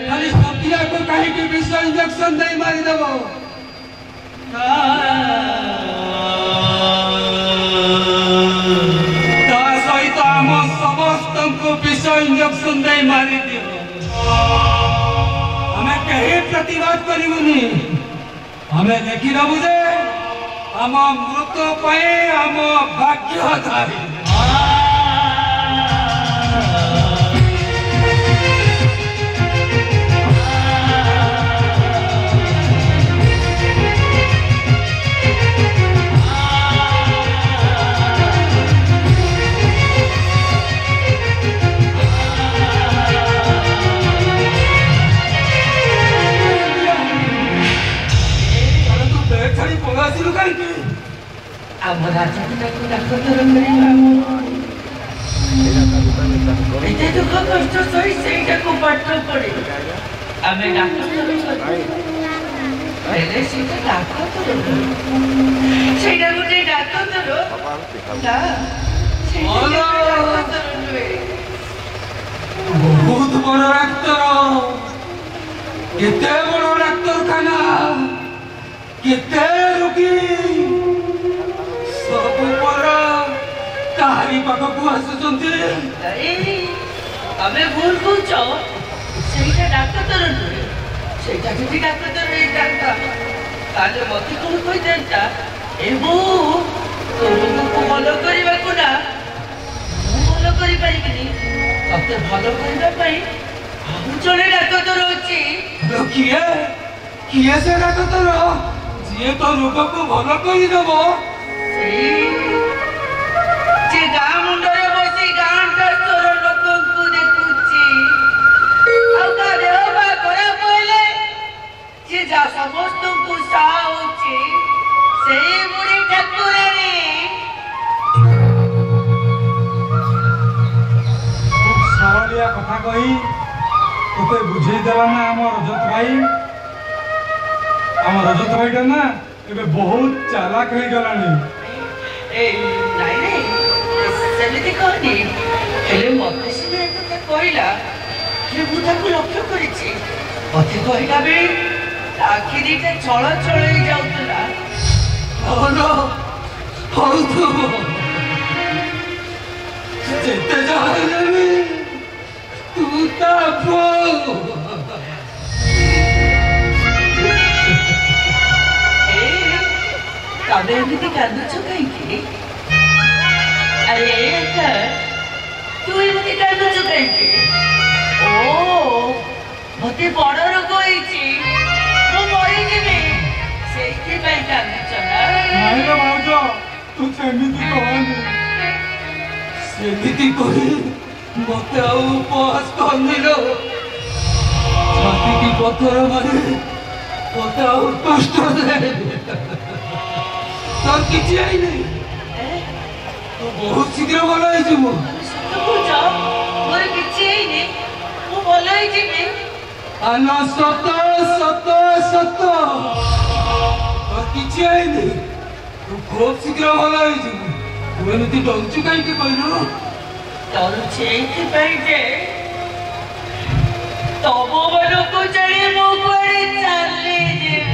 ଖାଲି ସତିଆକୁ କାହିଁକି ବିଷ ଇଞ୍ଜେକ୍ସନ ଦେଇ ମାରିଦେବ? ତା ସହିତ ଆମ ସମସ୍ତଙ୍କୁ ବିଷ ଇଞ୍ଜେକ୍ସନ ଦେଇ ମାରିଦିଅ। ଆମେ କେହି ପ୍ରତିବାଦ କରିବୁନି। ଆମେ ଦେଖିଦେବୁ ଯେ ଆମ ମୃତ୍ୟୁ ପାଇଁ ଆମ ଭାଗ୍ୟ ଥାଏ। ଆମ ରାଜାକୁ ତାକୁ ଡାକ୍ତର କରିବା ଏତେ ଦୁଃଖ କଷ୍ଟ ସହି ସେଇଟାକୁ ପାଠ ପଢି ଆମେ ଡାକ୍ତର ହେଲେ ସେଇଟା ଡାକ୍ତର ସେଇଟା ଗୋଟେ ଡାକ୍ତର ବହୁତ ବଡ ଡାକ୍ତର କେତେ ବଡ ଡାକ୍ତରଖାନା କେତେ ରୋଗୀ ସବୁ ପର ତାହାରି ପାଖକୁ ଆସୁଛନ୍ତି। ତମେ ଭୁଲ କହୁଛ ସେଇଟା ଡାକ୍ତର ନୁହେଁ ସେଇଟା ଯଦି ଡାକ୍ତର ହେଇଥାନ୍ତା ତାହେଲେ ମତେ କଣ କହିଥାନ୍ତା ଏ ବୋଉ ତୋ ରୋଗକୁ ଭଲ କରିବାକୁ ନା ମୁଁ ଭଲ କରିପାରିବିନି ତତେ ଭଲ କରିବା ପାଇଁ ଆଉ ଜଣେ ଡାକ୍ତର ଅଛି। କିଏ କିଏ ସେ ଡାକ୍ତର ଯିଏ ତ ରୋଗକୁ ଭଲ କରିଦେବ? ସେ ଗାଁ ମୁଣ୍ଡରେ ବସି ଗାଁ ଡାକ୍ତର ଲୋକଙ୍କୁ ଦେଖୁଛି ଆଉ ତା ଦେହ ବା ଖରାପ ହେଲେ ସେ ଯା ସମସ୍ତଙ୍କୁ ସାହାଉଛି ସେଇ ବୁଢୀ ଠାକୁରାଣୀ। ସରଳିଆ କଥା କହି তোতে বুঝেই দেলা না আমার রজত ভাইটা না ଏବେ ବହୁତ ଚାଲାକ ହେଇଗଲାଣି। ନାଇଁ ନାଇଁ ସେମିତି କହନି, ହେଲେ ମତେ ସିନା ଏକଥା କହିଲା ଯେ ମୁଁ ତାକୁ ଲକ୍ଷ୍ୟ କରିଛି। ମତେ କହିଲା ବେଳେ ଆଖି ଦିଟା ଛଳ ଛଳ ହେଇଯାଉଥିଲା। କଣ ହଉଥିବ, ଯେତେ ଯାହା ହେଲେ ବି ତୁ ତା ବୋଉ। ତମେ ଏମିତି କାନ୍ଦୁଛ କାହିଁକି? ଆରେ ତୁ ଏମିତି କାନ୍ଦୁଛ କାହିଁକି? ଓ ମତେ ବଡ ରୋଗ ହେଇଛି, ମୁଁ ମରିଯିବି, ସେଇଥିପାଇଁ କାନ୍ଦୁଛ ନା? ନାଇଁ ରେ ଭାଉଜ, ତୁ ସେମିତି କହନି। ସେମିତି କହି ମତେ ଆଉ ଉପହାସ କରିଲ। ଛାତିକି ପଥର ମାରି ମତେ ଆଉ କଷ୍ଟ ଦେ। তোর কিছু হয়নি, তো বহুত শীঘ্র ভালো হয়েଯିব। ମୋର କିଛି ହେଇନି, ମୁଁ ଭଲ ହେଇଯିବି। আলো সত সত সত, তোর কিছু হয়নি, তু খুব শীঘ্র ভালো হয়েଯିব। তু এমতি ডরুଛୁ কাହିଁକି କହିଲୁ? ଡରୁଛି ଏଇଥିପାଇଁ ଯେ ତମ ମାନଙ୍କୁ ଛାଡ଼ି ମୁଁ କୁଆଡ଼େ ଚାଲିଯିବି।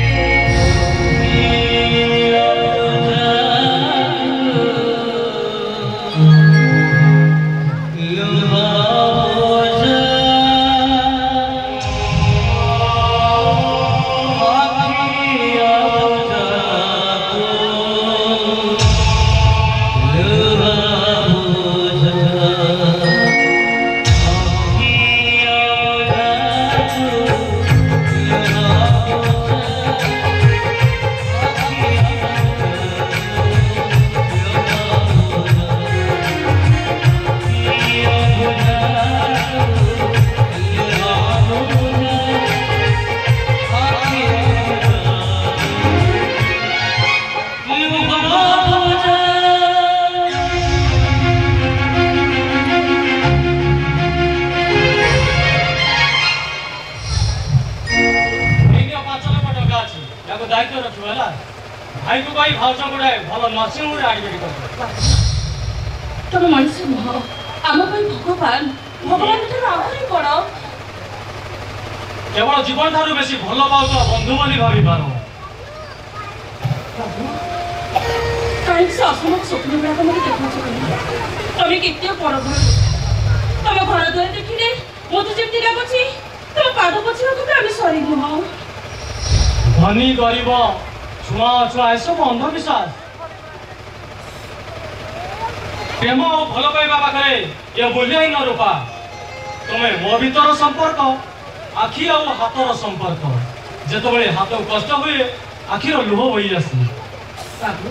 ତମେ ମଣିଷ ନୁହଁ, ଆମ ପାଇଁ ଭଗବାନ, ଭଗବାନ ଠାରୁ ଆହୁରି ବଡ଼। କେବଳ ଜୀବନ ଠାରୁ ବେଶୀ ଭଲ ପାଉଥିବା ବନ୍ଧୁ ବୋଲି ଭାବିପାର। କାହିଁକି ସେ ଅସମ୍ଭବ ସ୍ୱପ୍ନ ଗୁଡ଼ାକ ମୋତେ ଦେଖାଉଛ କହିଲ? ତମେ କେତେ ବଡ଼ ଘର, ତମ ଘର ଦ୍ୱାର ଦେଖିଲେ ମୋତେ ଯେମିତି ଲାଗୁଛି ତମ ପାଦ ପଛିବାକୁ ବି ଆମେ ସରି ନୁହଁ। ଧନୀ ଗରିବ ଛୁଆଁ ଅଛୁଆଁ ଏସବୁ ଅନ୍ଧବିଶ୍ୱାସ। ପ୍ରେମ ଓ ଭଲ ପାଇବା ପାଖରେ ଏ ମୂଲ୍ୟହୀନ ରୂପା। ତମେ ମୋ ଭିତର ସମ୍ପର୍କ, ଆଖି ଆଉ ହାତର ସମ୍ପର୍କ। ଯେତେବେଳେ ହାତକୁ କଷ୍ଟ ହୁଏ ଆଖିର ଲୁହ ବୋହି ଆସେ। ବାବୁ,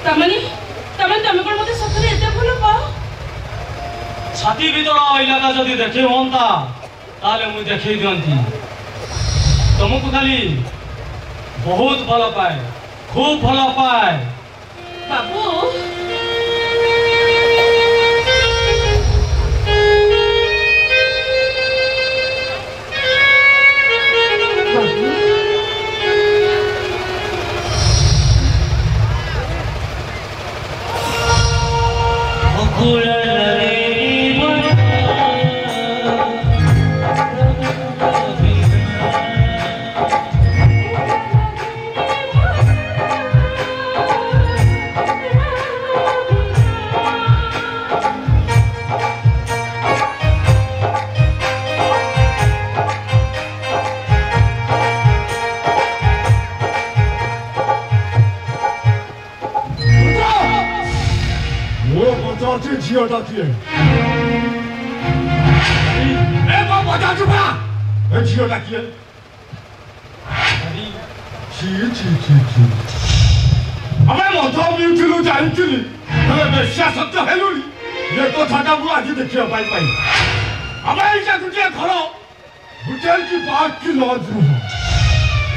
ତମେ କଣ ମୋତେ ସତରେ ଏତେ ଭଲ ପାଅ? ଛାତି ଭିତର ଇଲାକା ଯଦି ଦେଖେଇ ହୁଅନ୍ତା ତାହେଲେ ମୁଁ ଦେଖେଇ ଦିଅନ୍ତି। ତମକୁ ଖାଲି ବହୁତ ଭଲ ପାଏ, ଖୁବ୍ ଭଲ ପାଏ। ବାବୁ, ଝିଅଟା କିଏ? ଏ ଝିଅଟା କିଏ? ଆମେ ମଦ ପିଉଥିଲୁ ଜାଣିଥିଲି, ହେଲେ ବେଶ୍ୟା ସତ୍ୟ ହେଲୁଣି। ଏ କଥାଟା ମୁଁ ଆଜି ଦେଖିବା ପାଇଁ ପାଇଲି। ଆମେ ଏଇଟା ଗୋଟିଏ ଘର, ହୋଟେଲ କି ପାର୍କ କି ଲଜ୍ ନୁହଁ।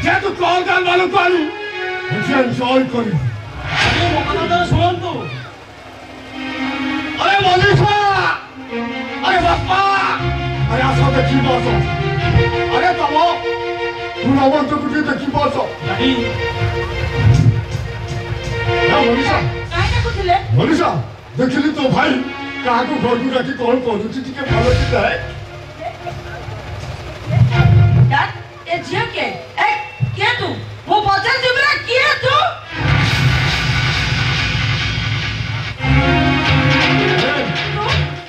ଯେହେତୁ କଳକାରଖାନା ମାନଙ୍କୁ ଆଣି ଏଠି ଏନ୍ଜୟ କରିବୁ। ମୋ କଥା ଶୁଣନ୍ତୁ। अरे मनीषा, अरे बाप्पा, अरे आसो देखी बस अरे तम गुणवंत को देखी बस नहीं मनीषा କାହିଁ ଡାକୁଥିଲେ? मनीषा देखिली तो भाई क्या घर को डाकी कौन करुची टिके भल कि जाए ଡାକ, ଏ ଝିଅ କିଏ? ଏ କିଏ ତୁ? ମୁଁ ପଚାରୁଛି ପରା, କିଏ ତୁ?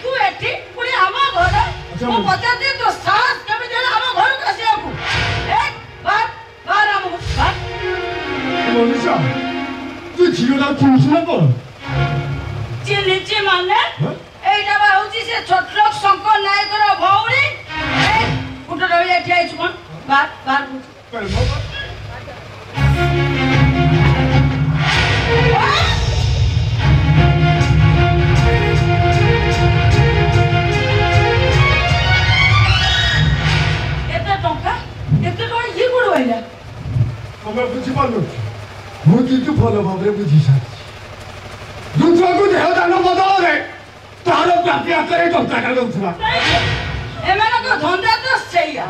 ତୁ ଏଠି ପୁଣି ଆମ ଘର? ମୁଁ ପଚାରୁଛି ତୋ ସାହସ କେମିତି ହେଲା ଆମ ଘରକୁ ଆସିବାକୁ? ଏ ବାହାର ବାହାର ଆମ ଘର ବାହାର। मनीषा तू झीलटा किणुଛୁ ना कौन ଚିହ୍ନିଛି ମାନେ? ଏଇଟା ବା ହଉଛି ସେ ଛୋଟ ଲୋକ ଶଙ୍କର ନାୟକର ଭଉଣୀ। ଗୋଟେ ରହି ଏଠି ଆଇଛୁ କଣ? ବାହାର ବାହାର କହୁଛୁ। ଏତେ ଟଙ୍କା ଇଏ କୋଉଠୁ ଆଇଲା? ତମେ ବୁଝିପାରୁନ ମୁଁ କିନ୍ତୁ ଭଲ ଭାବରେ ବୁଝି ସାରିଛି ଦୁର୍ଗାକୁ ଦେହଦାନ ବଦଳରେ ତାର ପ୍ରାପ୍ତି ଆକାରରେ ଟଙ୍କାଟା ଦଉଥିଲା ଏମାନଙ୍କ ଧନ୍ଦା ତ ସେଇଆ।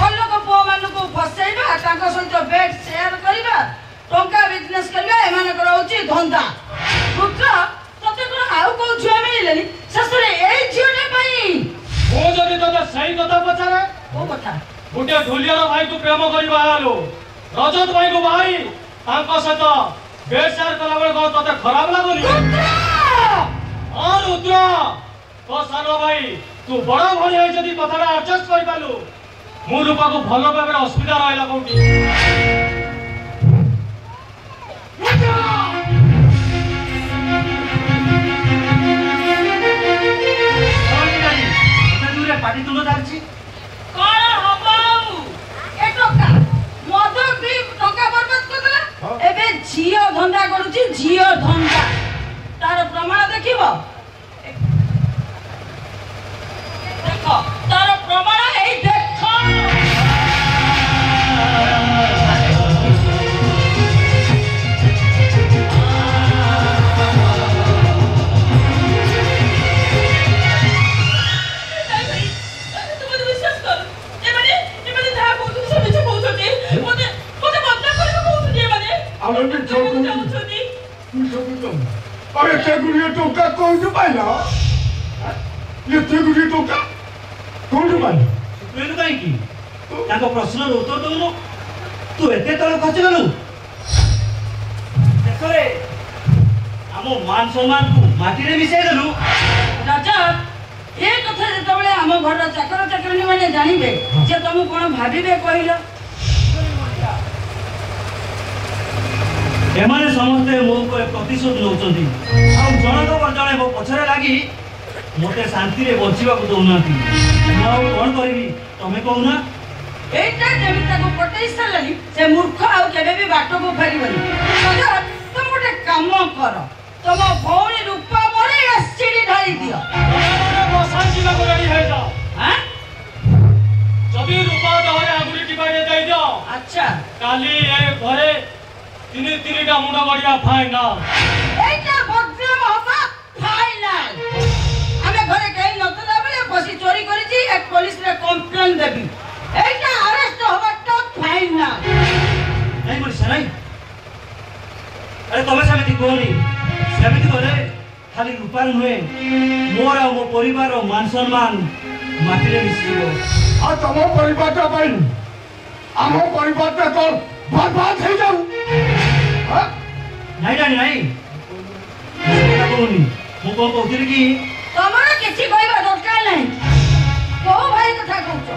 ଅଲଗା ପୁଅମାନଙ୍କୁ ଫସେଇବା, ତାଙ୍କ ସହିତ ବେଡ୍ ସେୟାର କରିବା, ଟଙ୍କା ବିଜନେସ କରିବା ଏମାନଙ୍କର ହଉଛି ଧନ୍ଦା। ରୁଦ୍ର, ତତେ କଣ ଆଉ କୋଉ ଝିଅ ମିଳିଲେନି? ଶେଷରେ ଏଇ ଝିଅଟା ପାଇଁ। ମୁଁ ଯଦି ତତେ ସେଇ କଥା ପଚାରେ କୋଉ କଥା? ଗୋଟେ ଢୁଲିଆର ଭାଇକୁ ପ୍ରେମ କରି ବାହାହେଲୁ, ରଜତ ଭାଇକୁ ବାହାରି ତାଙ୍କ ସହିତ ବେଡ୍ ସେୟାର କଲାବେଳେ କଣ ତତେ ଖରାପ ଲାଗୁନି? ହଁ ରୁଦ୍ର, ତୋ ସାନ ଭାଇ ତୁ ବଡ ଭଳି ହେଇ ଯଦି କଥାଟା ଆଡଜଷ୍ଟ କରିପାରିଲୁ, ମୁଁ ରୂପାକୁ ଭଲ ଭାବରେ ଅସୁବିଧା ରହିଲା କୋଉଠି? ପାଟି ତୁଣ୍ଡ ଚାଲିଛି କଣ ହବ ଆଉ? ଏ ଟଙ୍କା ମଦ ପିଇ ଟଙ୍କା ବର୍ବାଦ କରିଦେଲା। ଏବେ ଝିଅ ଧନ୍ଦା କରୁଛି, ଝିଅ ଧନ୍ଦା। ତାର ପ୍ରମାଣ ଦେଖିବ। ଦେଖ ତାର ପ୍ରମାଣ ଏଇ ଦେଖ। अरे एते गुड़िए टोका कौन पाइला एते गुड़िए टोका कौन पाइला ଶୁଣିଲୁ କାହିଁକି ତାଙ୍କ ପ୍ରଶ୍ନର ଉତ୍ତର ଦଉନୁ ତୁ ଏତେ ତଳେ ଖସିଗଲୁ ଶେଷରେ ଆମ ମାନ ସମ୍ମାନକୁ ମାଟିରେ ମିଶାଇ ଦେଲୁ ରାଜା, ଏ କଥା ଯେତେବେଳେ ଆମ ଘରର ଚାକର ଚାକରାଣୀ ମାନେ ଜାଣିବେ ଯେ ତମକୁ କଣ ଭାବିବେ କହିଲ? ଏମାନେ ସମସ୍ତେ ମୋ ଉପରେ ପ୍ରତିଶୋଧ ନେଉଛନ୍ତି ଆଉ ଜଣକ ପରେ ଜଣେ ମୋ ପଛରେ ଲାଗି ମୋତେ ଶାନ୍ତିରେ ବଞ୍ଚିବାକୁ ଦଉନାହାନ୍ତି। ମୁଁ ଆଉ କଣ କରିବି ତମେ କହୁନା? ଏଇଟା ଯେମିତି ତାକୁ ପଟେଇ ସାରିଲାନି, ସେ ମୂର୍ଖ ଆଉ କେବେ ବି ବାଟକୁ ଫେରିବନି। ରାଜା, ତମେ ଗୋଟେ କାମ କର, ତମ ଭଉଣୀ ରୂପା ପରେ ଏସିଡି ଢାଳି ଦିଅ। ଯିବାକୁ ରେଡି ହେଇଯାଅ। ଯଦି ରୂପା ଦେହରେ ଆଙ୍ଗୁଳି ଟିପାଟେ ଦେଇଦିଅ, ଆଚ୍ଛା, କାଲି ଏ ଘରେ ତିନିଟା ମୁଣ୍ଡ ବଢିଆ ଫାଇନାଲ। এইটা বদনাম হবা ফাইনাল। আমি ঘরে কেই নতলা বলে বসি চোরি করেছি, এক পুলিশে কমপ্লেন দেবি। এইটা আরেস্ট হবাটা ফাইনাল। ନାଇଁ ମଣିଷ ନାଇଁ ଆରେ ତମେ ସେମିତି କୁହନି ସେମିତି କଲେ ଖାଲି ରୂପା ନୁହେଁ ମୋର ଆଉ ମୋ ପରିବାର ମାନ ସମ୍ମାନ ମାଟିରେ ମିଶିଯିବ। ଆଉ ତମ ପରିବାରଟା ପାଇଁ ଆମ ପରିବାରଟା କଣ ବରବାଦ ହେଇଯାଉ? ନାଇଁ ନାଇଁ ନାଇଁ କହୁନି ମୁଁ କଣ କହୁଥିଲି କି তোমার কিছু কইবা দরকার নাই। কোন ভাই কথা কହୁଛ,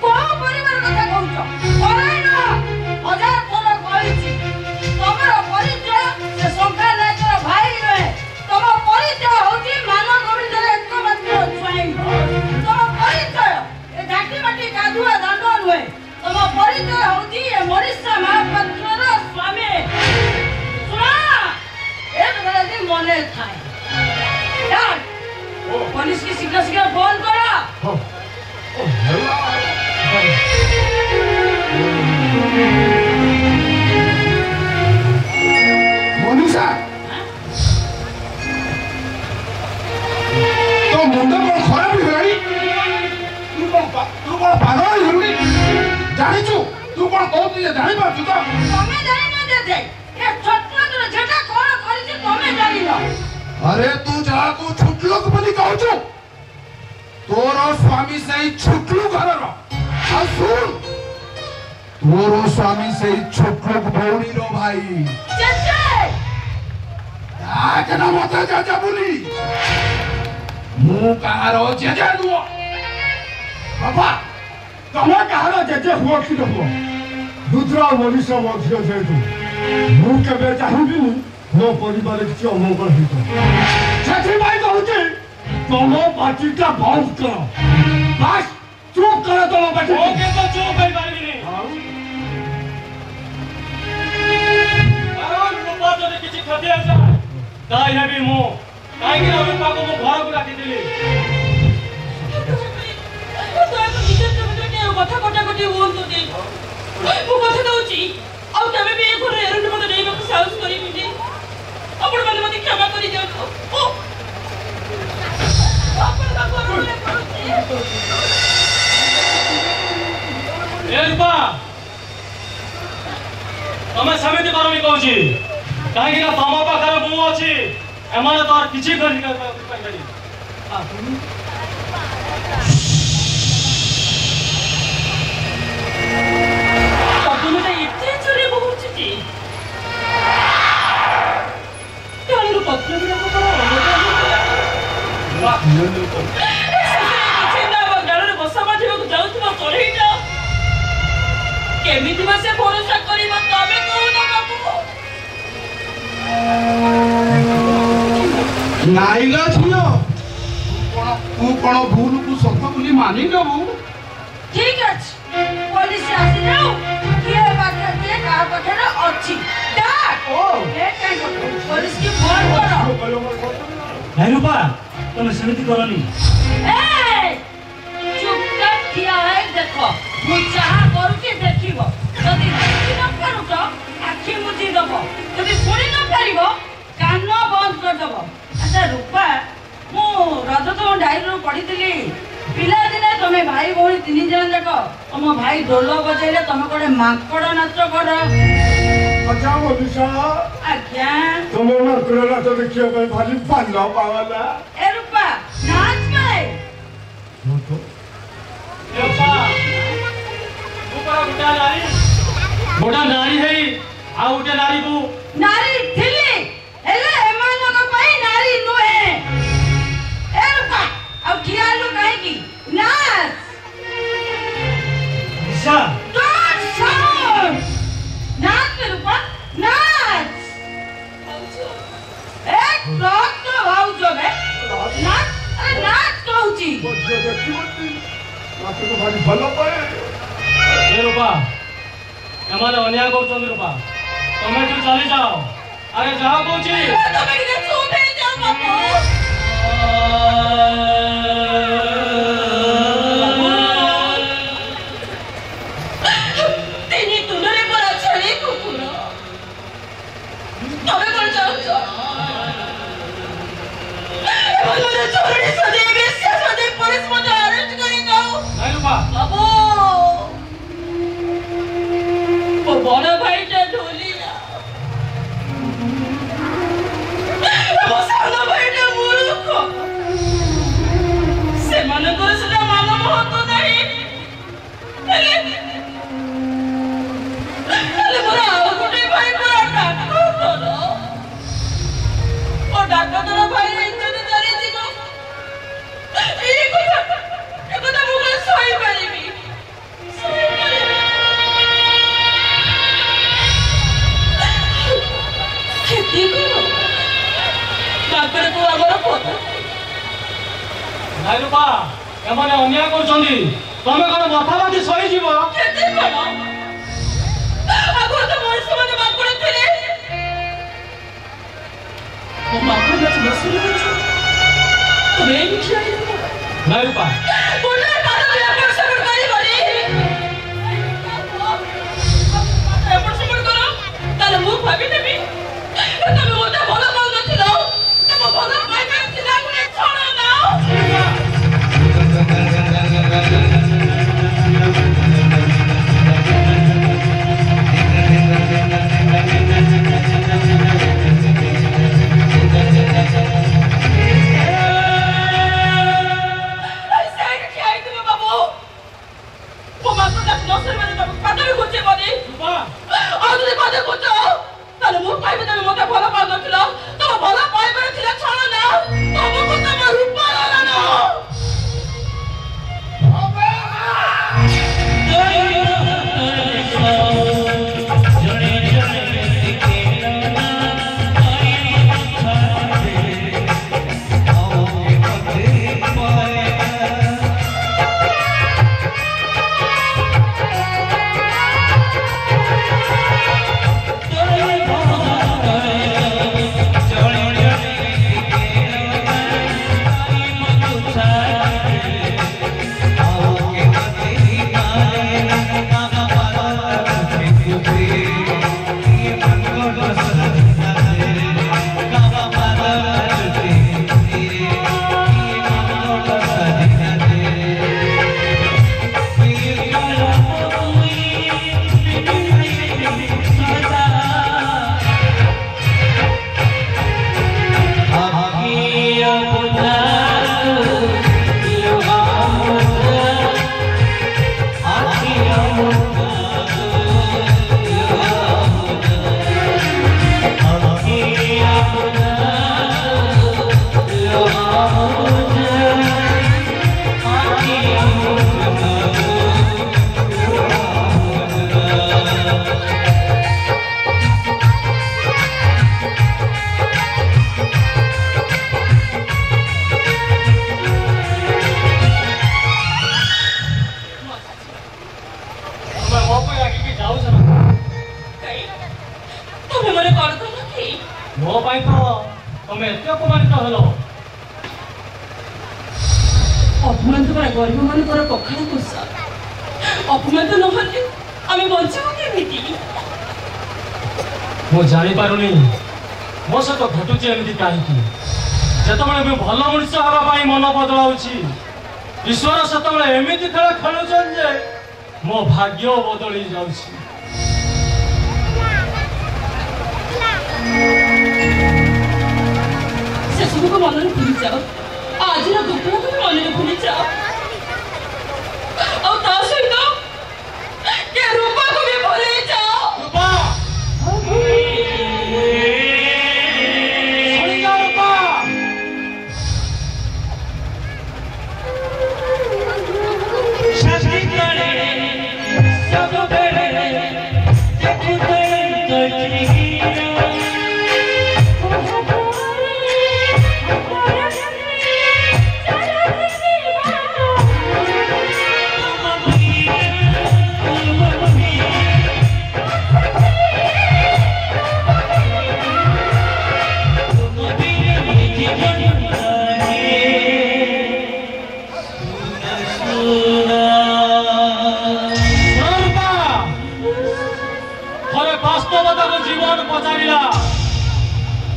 কোন পরিবার কথা কହୁଛ? পরাই না হাজার থর কইছি, তোমার পরিচয় সে সংখ্যা নায়কর ভাই নয়। তোমার পরিচয় হচ্ছে মানব গোবিন্দর একমাত্র স্বামী। তোমার পরিচয় এ ঝাঁটি মাটি কাদুয়া দাণ্ড নয়। তোমার পরিচয় হচ্ছে এ মরিষা মহাপাত্রর স্বামী। শোনা, এ কথা যদি মনে থাকে पुलिस की शीघ्र शीघ्र फोन करो। मनीषा तो मुंडा कौन खराब है तू कौन ଜାଣିଛୁ ତୁ କଣ କହୁଛୁ ଯେ ଜାଣିପାରୁଛୁ ତ ତମେ ଜାଣିନ ଜେଜେ ଏ ଛୋଟଲୋକର ଝିଅଟା କଣ କରିଛି ତମେ ଜାଣିନ ଆରେ ତୁ ଯାହାକୁ ଛୋଟଲୋକ ବୋଲି କହୁଛୁ ତୋର ସ୍ୱାମୀ ସେଇ ଛୋଟଲୁ ଘରର ଆଉ ଶୁଣ ତୋର ସ୍ୱାମୀ ସେଇ ଛୋଟଲୋକ ଭଉଣୀର ଭାଇ ଜେଜେ କେନା ମତେ ଜେଜେ ବୋଲି ମୁଁ କାହାର ଜେଜେ ନୁହଁ ବାପା ତମେ କାହାର ଜେଜେ ହୁଅ କି ନ ହୁଅ ରୁଦ୍ର ମନୀଷ ମଧ୍ୟ ଯେହେତୁ ମୁଁ କେବେ ଚାହିଁବିନି ମୋ ପରିବାରରେ କିଛି ଅମଙ୍ଗଳ ହେଇଥାଏ ସେଥିପାଇଁ କହୁଛି ତମ ପାଟିଟା ବନ୍ଦ କର ବାସ୍ ଚୁପ୍ କର ତମ ପାଟି ଓକେ ତ ଚୁପ୍ ହେଇପାରିବିନି କାରଣ ରୂପା ଯଦି କିଛି କ୍ଷତି ହେଇଯାଏ ତାই ହେବି ମୁଁ କାହିଁକି ନା ରୂପାକୁ ମୁଁ ଘରକୁ ଡାକିଥିଲି କଥା କଟାକଟି ହୁଅନ୍ତୁନି ମୁଁ କଥା ଦଉଛି ଆଉ କେବେ ବି ଏ ଘରେ ଏରଣ୍ଡ ମତେ ନେଇବାକୁ ସାହସ କରିବିନି ଆପଣମାନେ ମତେ କ୍ଷମା କରିଦିଅନ୍ତୁ ଏ ରୂପା ତମେ ସେମିତି କରନି କହୁଛି କାହିଁକି ନା ତମ ପାଖରେ ମୁଁ ଅଛି ଏମାନେ ତ କିଛି କରିପାରିବେନି ଏତେ ଚୋରି ବହୁଛି କାଳିରୁ ପତ୍ର ଗାଳରେ ବସା ବାଜିବାକୁ ଯାଉଥିବା ଚଢେଇଟା କେମିତି ବା ସେ ଭରସା କରିବ ତମେ କହୁନ ବାବୁ ନାଇଲା ଝିଅ ତୁ କଣ ଭୁଲକୁ ସତ ବୋଲି ମାନି ନେବୁ ଠିକ ଅଛି ପୋଲିସ ଆସିଯାଉ କିଏ ପାଖରେ କିଏ କାହା ପାଖରେ ଅଛି ପୋଲିସ କି ଫୋନ କର ରୂପା ତମେ ସେମିତି କରନି ଚୁପଚାପ ଠିଆ ହେଇ ଦେଖ ମୁଁ ଯାହା କରୁଛି ଦେଖିବ ଯଦି ଦେଖି ନ ପାରୁଛ ଆଖି ମୁଜି ଦବ ଯଦି ଶୁଣି ନ ପାରିବ କାନ ବନ୍ଦ କରିଦବ ଆଚ୍ଛା ରୂପା ମୁଁ ରଜତମ ଡାଇରୀରୁ ପଢିଥିଲି ପିଲାଦିନେ ତମେ ଭାଇ ଭଉଣୀ ତିନି ଜଣ ଯାକ ତମ ଭାଇ ଢୋଲ ବଜେଇଲେ ତମେ ଗୋଟେ ମାଙ୍କଡ ନାଚ କର ଆଚ୍ଛା ମନୀଷା ଆଜ୍ଞା ତମ ମାଙ୍କଡ ନାଚ ଦେଖିବା ପାଇଁ ଭାରି ଭଲ ପାওয়ালা ଏ ରୂପା ନାଚ କାଏ ଏ ରୂପା ତୁ ପରା ଗୋଟା ନାରୀ ହେଇ ଆଉ ଗୋଟେ ନାରୀକୁ ନାରୀ ଥିଲି ହେଲେ ଏମାନଙ୍କ ପାଇଁ ନାରୀ ନୁହେଁ ଏ ରୂପା ଆଉ ଠିଆ ହେଲୁ କାହିଁକି ନାଚ ଦିଶା Don't shout! नाच में रूपा नाच एक ब्लॉक तो भाउजो में नाच अरे नाच कहूची ନାଚକୁ ଭାରି ଭଲ ପାଏ ଏ ରୂପା ଏମାନେ ଅନ୍ୟାୟ କରୁଛନ୍ତି ରୂପା ତମେ ତୁ ଚାଲି ଯାଅ ଆରେ ଯାଅ କହୁଛି ତମେ ଟିକେ ଚୁପ ହେଇ ଯାଅ ବାବୁ ତିନି ତୁଣ୍ଡରେ ପରା ଛେଳି କୁକୁର ତମେ କଣ ଚାହୁଁଛ ଏମାନେ ଚୋରି ସଜେଇ ବେଶ୍ୟା ସଜେଇ ପୋଲିସ ମୋତେ ଆରେଷ୍ଟ କରି ଯାଉ ନାଇଁ ରୂପା ବାବୁ ମୋ ବଡ଼ ଭାଇଟା ଢୋଲିଲା ମୋ ସାନ ଭାଇଟା ମୂର୍ଖ ସେମାନଙ୍କର ସେଟା ମାନ ମହତ୍ତ୍ୱ ନାହିଁ ହେଲେ ମୋର ଆଉ ଗୋଟେ ଭାଇ ପରା ଡାକ୍ତର ଓ ଡାକ୍ତର ଭାଇ ଇଜ୍ଜତ ଚାଲିଯିବ ଏ କଥା ମୁଁ କଣ ସହିପାରିବି କ୍ଷତି କର ଡାକ୍ତରକୁ ଆମର ପଦ ନାଇଁ ରୂପା ଏମାନେ ଅନ୍ୟାୟ କରୁଛନ୍ତି ତମେ କଣ ମଥାବାଦି ସହିଯିବ କ୍ଷତି କର ଆଗରୁ ତ ମଣିଷମାନେ ମାଙ୍କଡ଼ ଥିଲେ ମୋ ମାଙ୍କଡ଼ ଗଛ ବସିଲେ ତମେ ଏଇ ଠିଆ ହେଇଯିବ ନାଇଁ ରୂପା ବୋଲେ କାରଣ ଏପଟ ସେପଟ କରିବନି ଏପଟ ସେପଟ କର ତାହେଲେ ମୁଁ ଭାବିନେବି ତମେ ମୋତେ ଭଲ ପାଉନଥିଲ ତମ ଭଲ ପାଇବା ଥିଲା ଗୋଟେ ଛଣ ନାও ପଖାଳ କଷା ଅପମାନ ନହେଲେ ଆମେ ବଞ୍ଚିବୁ କେମିତି? ମୁଁ ଜାଣିପାରୁନି ମୋ ସହିତ ଘଟୁଛି ଏମିତି କାହିଁକି। ଯେତେବେଳେ ମୁଁ ଭଲ ମଣିଷ ହେବା ପାଇଁ ମନ ବଦଳାଉଛି ଈଶ୍ୱର ସେତେବେଳେ ଏମିତି ଖେଳ ଖେଳୁଛନ୍ତି ଯେ ମୋ ଭାଗ୍ୟ ବଦଳି ଯାଉଛି। ସେସବୁକୁ ମନରେ ଭୁଲିଯାଅ। ଆଜିର ଘଟଣାକୁ ବି ମନରେ ଭୁଲିଯାଅ। ଆଉ ତା ସହିତ ଏ ରୂପାକୁ ବି ଭୁଲିଯାଅ।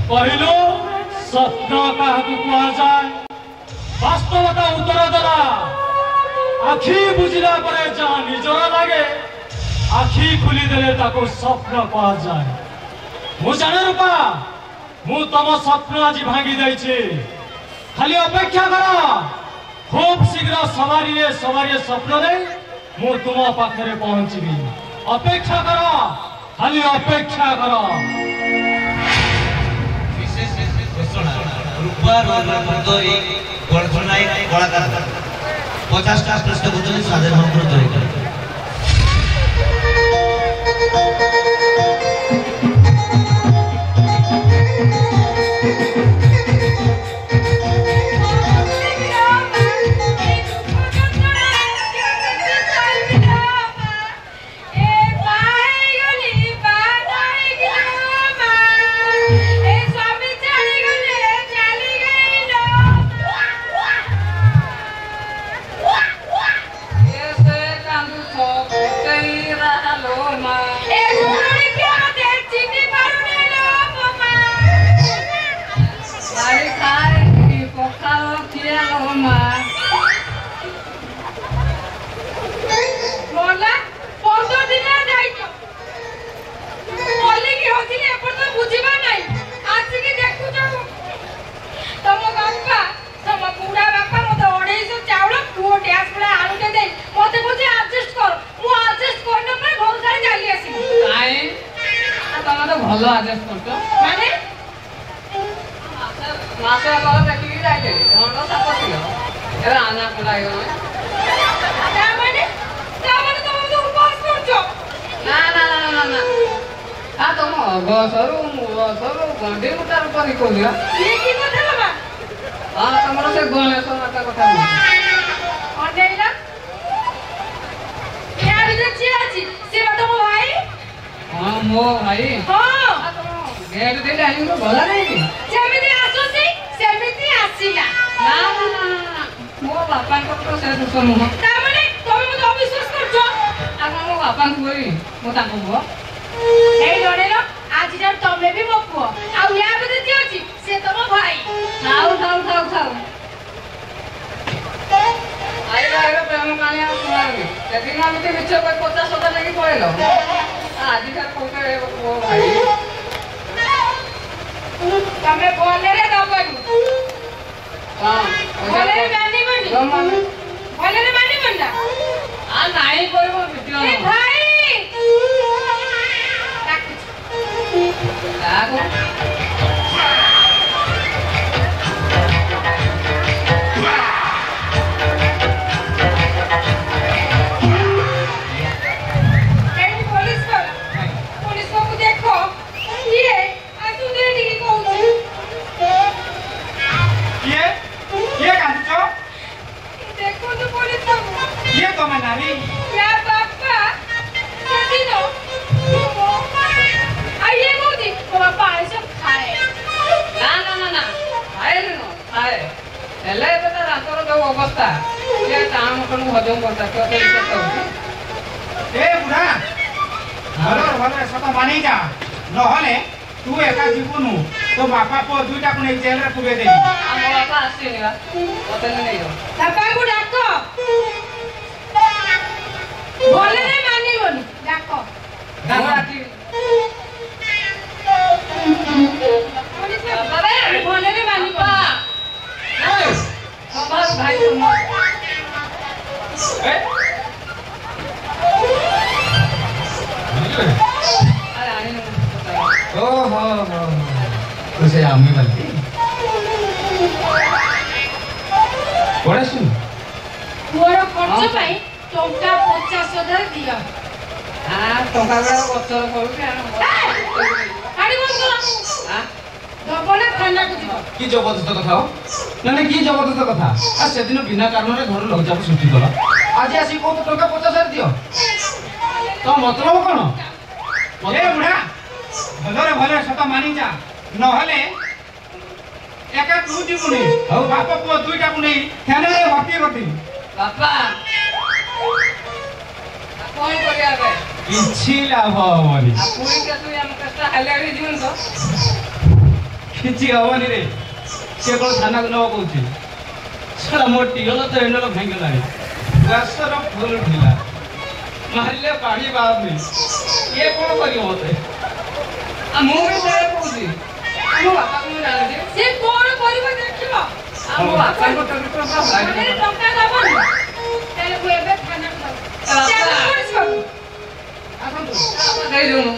କହିଲୁ ସ୍ୱପ୍ନ କାହାକୁ କୁହାଯାଏ? ବାସ୍ତବତା ଉତ୍ତର ଦେଲା ଆଖି ବୁଝିଲା ପରେ ଯାହା ନିଜର ଲାଗେ ଆଖି ଖୋଲିଦେଲେ ତାକୁ ସ୍ୱପ୍ନ କୁହାଯାଏ। ମୁଁ ଜାଣେ ରୂପା ମୁଁ ତମ ସ୍ୱପ୍ନ ଆଜି ଭାଙ୍ଗି ଦେଇଛି। ଖାଲି ଅପେକ୍ଷା କର ଖୁବ୍ ଶୀଘ୍ର ସବାରିରେ ସ୍ୱପ୍ନ ନେଇ ମୁଁ ତୁମ ପାଖରେ ପହଞ୍ଚିବି। ଅପେକ୍ଷା କର ଖାଲି ଅପେକ୍ଷା କର। कलाकार 50टा प्रश्न बुझे साधारण ଭଲ ଆଡଜଷ୍ଟ କରୁଛ ମାନେ ମାସ କଳ ଦେଖିକି ଯାଇଥିଲି ଘଣ୍ଟ ସାପ ଥିଲ ଏବେ ଆନା ଖୋଲା ହେଇଗଲା। ତାମାନେ ତମେ ଉପବାସ କରୁଛ? ନା ନା ନା ନା ନା ଆ ତମ ଅଗସରୁ ମୂଳସରୁ ଗଣ୍ଡି ଗୋଟା ରୂପ ଦେଖଉଛ। କି କଥା ବାବା? ହଁ ତମର ସେ ଗଣେଶ ମାତା କଥା ଅଣ୍ଡେଇଲା ୟା ଭିତରେ କିଏ ଅଛି? ସେ ବା ତମ ଭାଇ। ହଁ ମୋ ଭାଇ। ହଁ ଗେଟ ଦେଇ ଯାଇକି ତ ଗଲା ନାହିଁ। ଯେମିତି ଆସୁଛି ସେମିତି ଆସିଲା। ନା ନା ନା ମୋ ବାପାଙ୍କର ତ ସେ ଦୋଷ ନୁହଁ। ତାମାନେ ତମେ ମୋତେ ଅବିଶ୍ୱାସ କରୁଛ? ଆଉ କଣ ମୋ ବାପାଙ୍କୁ କହିବି ମୁଁ ତାଙ୍କ ପୁଅ? ଏଇ ଜଣେଇଲ ଆଜିଠାରୁ ତମେ ବି ମୋ ପୁଅ। ଆଉ ୟା ଭିତରେ କିଏ ଅଛି? ସେ ତମ ଭାଇ। ଥାଉ ଥାଉ ଥାଉ ଥାଉ ଆଇର ପ୍ରେମ କାହାଣୀ ଆଉ ଶୁଣାନି। ସେଦିନ ଏମିତି ମିଛ 50 ନେଇକି ପଳେଇଲ। ଆଜିକାଲି କହୁଛ ପୁଅ ଭାଇ। ତମେ ଭଲରେ ଦବନି। ଭଲରେ ମାନିବନି। ଭଲରେ ମାନିବନି ନା? ଆଉ ନାଇଁ କହିବ ଭିଡ଼ିଓ ଭାଇ ହେଲେ ଏବେ ତା ଦାନ୍ତର ଯୋଉ ଅବସ୍ଥା ସେ ଟାଣ ମଟନକୁ ହଜମ କରିଥାଉ ଏ ବୁଢା ଭଲ ସତ ମାନି ଯା ନହେଲେ ତୁ ଏକା ଯିବୁନୁ ତୋ ବାପା ପୁଅ ଦୁଇଟାକୁ ନେଇ ଜେଲରେ ପୁରେଇ ଦେବି। ଆମ ବାପା ଆସିନି ବା ମତେ ନେଇଯାଉ ବାପାଙ୍କୁ ଡାକ ଭଲରେ ମାନିବନି ଡାକ ଭଲରେ ମାନିବ ଭାଇ ଓହୋ ତ ସେ ଆମେ ବାଲି ପଢାଶୁନ ପୁଅର ଖର୍ଚ୍ଚ ପାଇଁ ଟଙ୍କା 50,000 ଦିଅ। ଟଙ୍କା ଗୁଡାକ ଗଛର କରୁଛି ଗାଡି ବନ୍ଦ କର ଦବ ନା ଥାନାକୁ ଯିବ। କି ଜବରଦସ୍ତ କଥା ହୋ ନା କି ଜବରଦସ୍ତ କଥା ସେଦିନ ବିନା କାରଣରେ ଘର ଲଘୁଚାପ ସୃଷ୍ଟି କଲ ଆଜି ଆସି କହୁଛ ଟଙ୍କା 50,000 ଦିଅ ତ ମତଲବ କଣ? ଏ ବୁଢା ଭଲରେ ସତ ମାନି ଯା ନହେଲେ ଏକା ତୁ ଯିବୁନି ଆଉ ବାପ ପୁଅ ଦୁଇଟାକୁ ନେଇ ଥାନାରେ ଭର୍ତ୍ତି କରିଦେବି। ବାପା କଣ କରିବା ଏବେ କିଛି ଲାଭ ହବନି ପୁରୀ କେତେ ଆମ କଷ୍ଟ ହାଲିଆଡି ଯିବୁନି ତ କିଛି ହବନି ରେ ସେ କଣ ଥାନାକୁ ନେବା କହୁଛି ସେଟା ମୋ ଟିଅଲ ତ ଏଣ୍ଡଲ ଭାଙ୍ଗିଗଲାଣି ଗ୍ୟାସର ଫୁଲ ଢିଲା ମାରିଲେ ପାଣି ବାହାରୁନି ଇଏ କଣ କରିବ ମତେ ମୁଁ ବି ସେଇଆ କହୁଛି ଆମ ବାପାକୁ ମୁଁ ଜାଣିଛି ସେ କଣ କରିବ ଦେଖିବ ଆମ ବାପାଙ୍କ ଚରିତ୍ର ଭଲରେ ଟଙ୍କା ଦବନି ତାହେଲେ ମୁଁ ଏବେ ଥାନାକୁ ଦବ ଆସନ୍ତୁ ଦେଇଦଉନୁ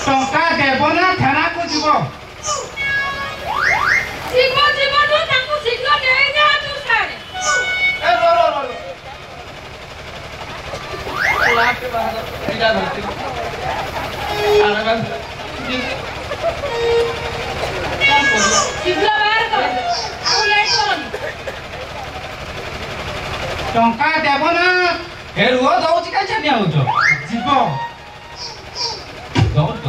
ଟଙ୍କା ଦେବ ନା ଥାନାକୁ ଯିବ? ଯିବ ତାଙ୍କୁ ଶୀଘ୍ର ନେଇଯା ତୁ ସାରେ ଶୀଘ୍ର ବାହାର କର ଆଉ ଲେଟ୍ କରନି। ଟଙ୍କା ଦେବ ନା ଏ ରୁହ ଦଉଛି କାଇଁ ଛାନିଆ ହଉଛ ଯିବ? ଦଉଛ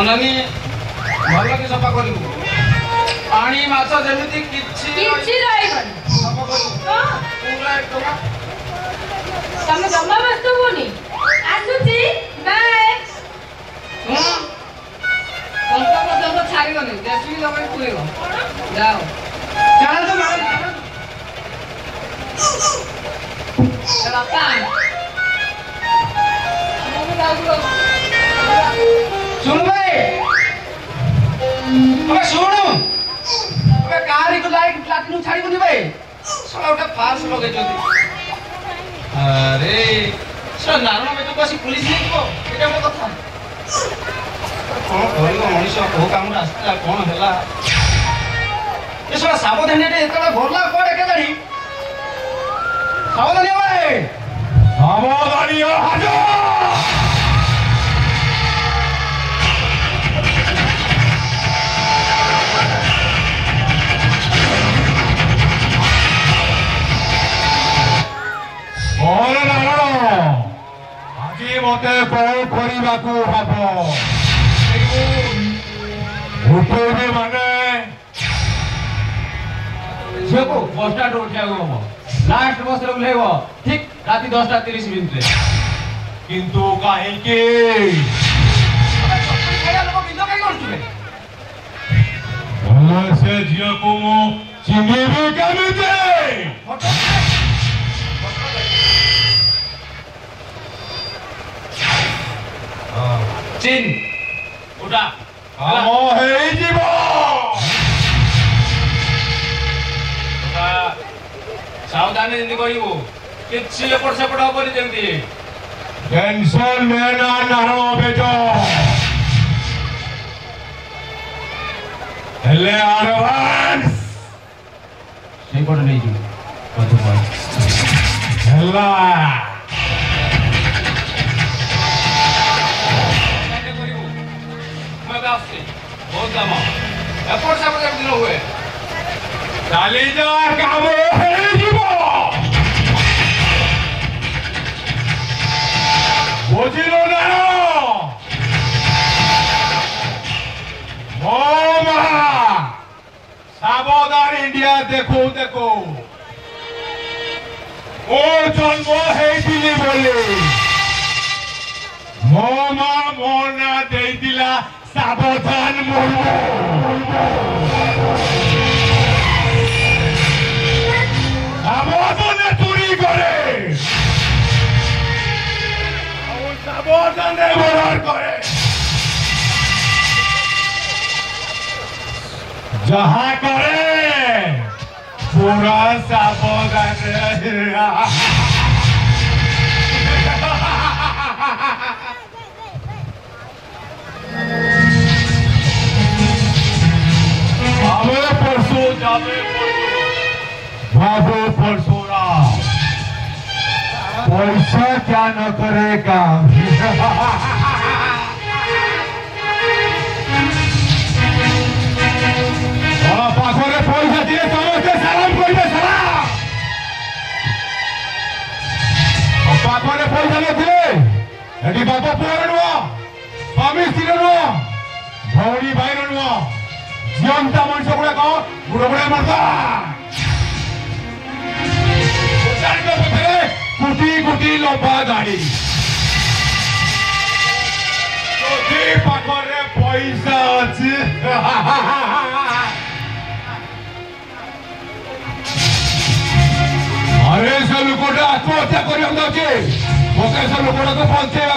ଅନାନି ଭଲ କି ସଫା କରିବୁ ପାଣି ମାଛ ଯେମିତି କିଛି ରହିବନି ସଫା କରିବୁ ପୁରା ଟଙ୍କା ତମେ ଜମା ବ୍ୟସ୍ତ ହୁଅନି ଆସୁଛି ବାଏ ଟଙ୍କା ପର୍ଯ୍ୟନ୍ତ ଛାଡ଼ିବନି ଦେଶୀ ଲଗାଇ ପୁରେଇବ ଯାଅ ଚାଲନ୍ତୁ ମ୍ୟାଡ଼ାମ ବାପା ଶୁଣୁ ଭାଇ अबे सुनु अबे कारी को लाइट प्लाटिनम छाड़ी बनी भाई साला उठा फास लगे जल्दी अरे सो नारायण में तो बसी पुलिस नहीं को एटा मो कथा कोन करियो मनुष्य को काम रास्ता कोन होला ए साला सावधानी रे एतला भरला कोड के जानी सावधानी भाई सावधानी हाजो और नारायण আজি মতে কল করিবাকু হব উঠেবে মানে ঝিওকু বসটা উঠাইব হব লাস্ট বসরে উঠাইব ঠিক রাতি 10:30 মিনিটে কিন্তু কাহিকি সে ঝিওকু মু চিনিবি কেমিতে চিন উঠা কাম হেই জীব সাবধানে যেমনি করিবু কিছু এপট সেপট হবনি যেমনি টেনশন নেনা নারায়ণ বেজ হেলে আডভান্স সেইপটে নেই ଯିବୁ কত পয় হেলা बहुत काम एपट सेपट যেমনি ন हुए চালি যা কাম হেই জীব বুঝিল না মা সাবধান ইন্ডিয়া দেখো দেখো ও জন্ম হয়েছিলি বলে মো মা মনা ଦେଇଥିଲା সাবধান মরু সাবধানে চুরি করে সাবধানে ব্যবহার করে যাহা করে পুরা সাবধানে आवे परसों जावे भावो परसोरा पैसा क्या न करेगा पाखरे पैसा दिए समझते सालाम करबे सालाम पाखरे पैसा नथिले एटी बापा पुअर नुआ स्वामी स्त्री नुआ भौणी भाई नुआ जीवंता मनुष्य गुड़ाक बुढ़ बुढ़ा मरदा कोटी कोटी लोभा गाड़ी पाखरे पैसा अच्छी अरे से लोकटा आत्महत्या करके जाऊे मत से लोकटा को बंचेगा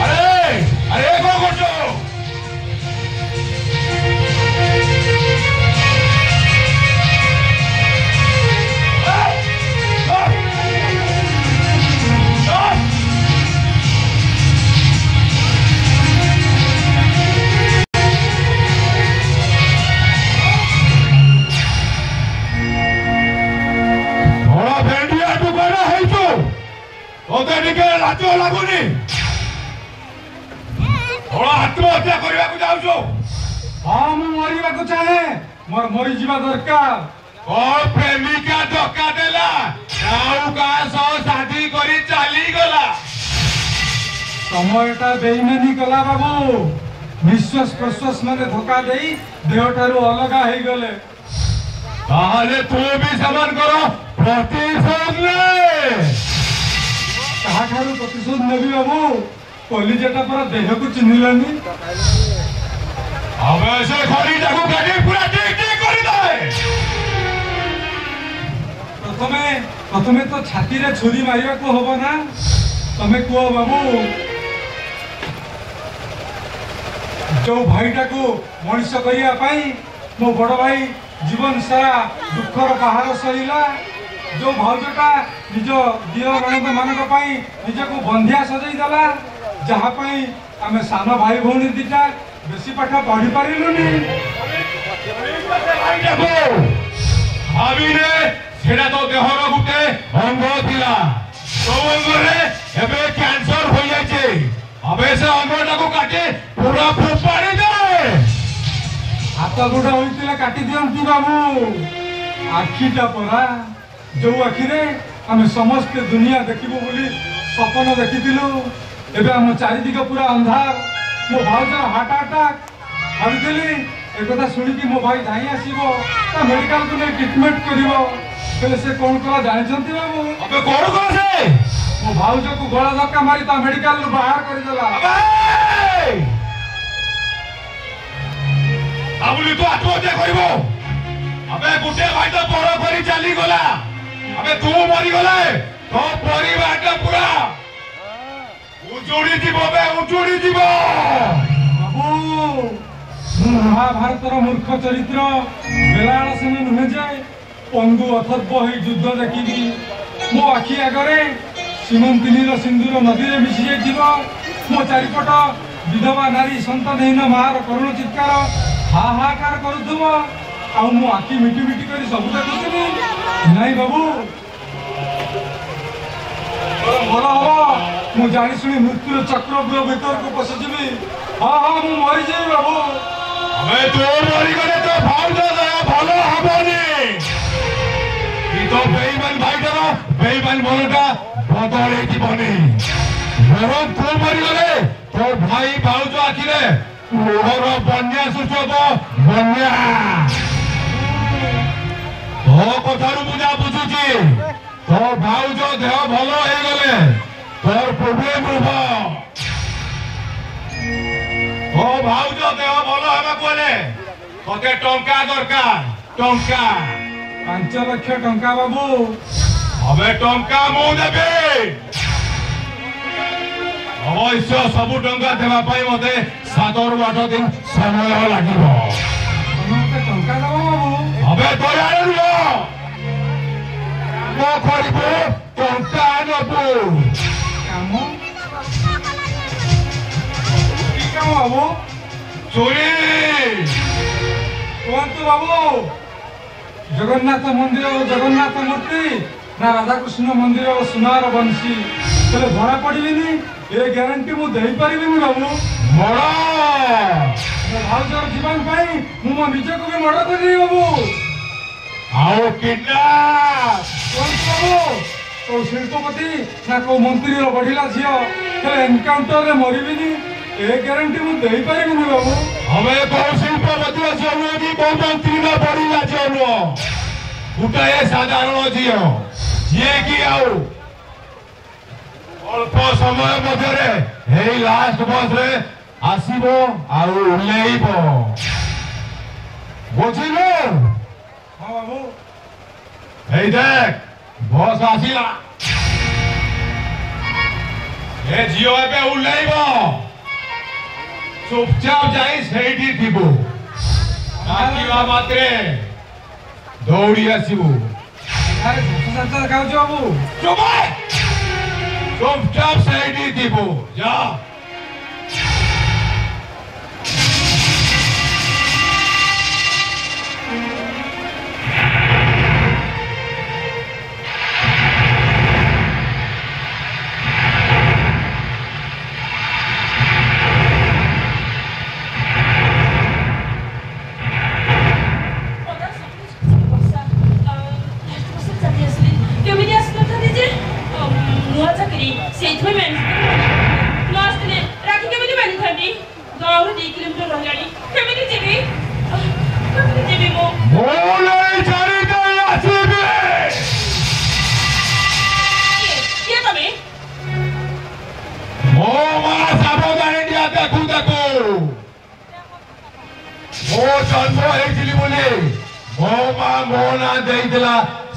अरे अरे कौन कर लाजो लगुनि आत्महत्या करने जाऊ हाँ मु मरिबा को चाहे मोर मरी जीवा दरकार और प्रेमिका धोखा देला का सह शादी करी चली गला समयटा बेईमानी कला बाबू निश्वास प्रश्वास माने धोखा देई देहठारू अलगा हो गले ताहले तू भी समान करो प्रतिशोध ले ताहाठारू प्रतिशोध नेबी बाबू कलिजाटा पर देह को चिन्हिलानी अब ऐसे खड़ी जाको गाड़ी पूरा ठीक ठीक कर दे प्रथमे तो छाती रे छुरी मारिया को होबो ना तमे को बाबू जो भाईटा को मनुष्य करिया पाई मो बड़ भाई जीवन सारा दुखर पहाड़ सहिला जो भाउजटा निज दिय रणद मानक पाई निज को बंधिया सजई दला जहा पाई आमे सान भाई भौणी दिटा बेसी पाठ पढ़ी पारिलुनी भाभी रे सेडा तो देहर गुटे अंग थिला तो अंग रे एबे कैंसर हो जाय छे अबे से अंगटा को काटे पूरा फोपाड़ी दे हाथ गोड़ा होइतिला काटी दियंती बाबू आखिटा परा जो आखि रे आमे समस्त दुनिया देखिबो बोली सपन देखितिलु एबे हम चारिदिक पूरा अंधार मो भाउजर हार्ट अटैक भाविली एक कथा शुणिकी मो भाई धाई आसो मेडिकल को नहीं ट्रिटमेंट कर से कौन कला जानते बाबू अबे कौन कर से मो भाउज को गला धक्का मारी ता मेडिकल नु बाहर कर देला आबुली तो आत्महत्या करिवो अबे गुटे भाई तो बड़ करी चली गला अबे तू मरी गले तो परिवारटा पूरा उजुड़ी जीव बे उजुड़ी जीव बाबू महाभारत मूर्ख चरित्र बेलाल सेन नुहे जाए पंगु अथर्व हो युद्ध देखी मो आखि आगे सीमंतिनी सिंदूर नदी में मिसी जाइए मो चारिपट विधवा नारी सन्तानहीन मार करुण चित्कार हाहाकार करुव आ मो आखि मिटी मिटी कर सब देखुनी नाई बाबू भल हम मु जानी शुणी मृत्यु चक्रव्यूह भीतर को पशिजी हाँ हाँ मु मरीजी बाबू अबे तू मरी गले तो भाउज भल हबनी तो बेईमान भाईटार बेईमान मनटा बदल जीवनी बरम तू मरीगले तो भाई भाउज आखिरे लोहर बन्या सूचक बन्या तो कथारू बुझा बुझुची तो भाउज देह भल हो गले तोर प्रोब्लेम रूप तो भाउज देह भल होगा कोले तोते टंका दरकार टंका 5 लाख टंका बाबू अबे टंका मु देबे अवश्य सबु टंका देवा पाई मते 7 रु 8 दिन समय लागिबो मते टंका दबो बाबू अबे तोरा रो मो करिबो टंका नबो काम की काम बाबू चोरी कोन तो बाबू जगन्नाथ मंदिर और जगन्नाथ मूर्ति ना राधाकृष्ण मंदिर और सुनार बंशी तेरे धरा पड़िनी ए ग्यारंटी मु देई परिबिनी बाबू मरा भाउजर जीवन पाई मु मो निज को भी मर्डर करी बाबू आओ किडना कोन बाबू तो शिल्पपति ना को मंत्री रो बढ़िला झियो ते एनकाउंटर रे मरिबिनी ए ग्यारंटी मु देई परिबिनी बाबू हमें को शिल्पपति असोनी को मंत्री ना बढ़िला झियो गोटाए साधारण झियो जे कि आउ अल्प समय मध्यरे हे लास्ट बस रे आसीबो आ उलेइबो बुझिलो हां बाबू हे देख बस आसीला ए झियो एबे उलेइबो चुपचाप जाई सेठी थिबो आकीवा मात्रे दौड़ी आसीबो अरे संसार गाउ जो बाबू चुपचाप सेठी थिबो जा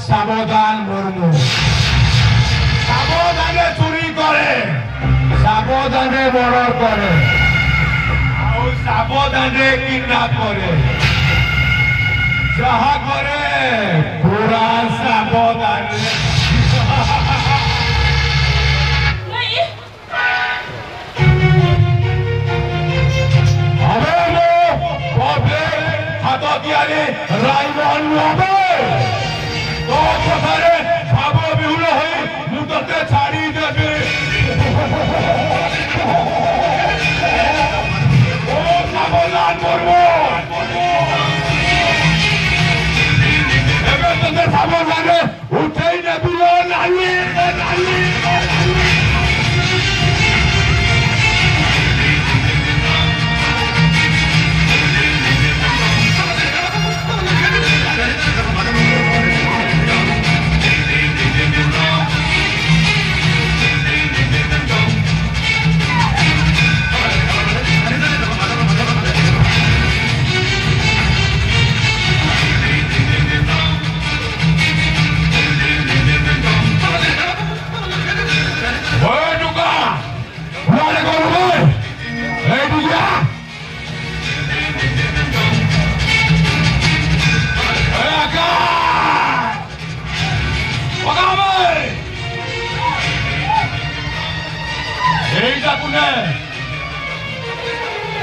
सावधान मुर्मू सावधाने चुरी करे सावधाने मर्डर करे आउ सावधाने किडनैप करे जहा करे पूरा सावधाने अबे मो बाबे हाथ दियाले राइमन नबे तो कथारे भाव विहुल होई मु तते छाड़ी देबे ओ सावधान करबो एबे तते सावधान उठेई नेबिलो नाली नाली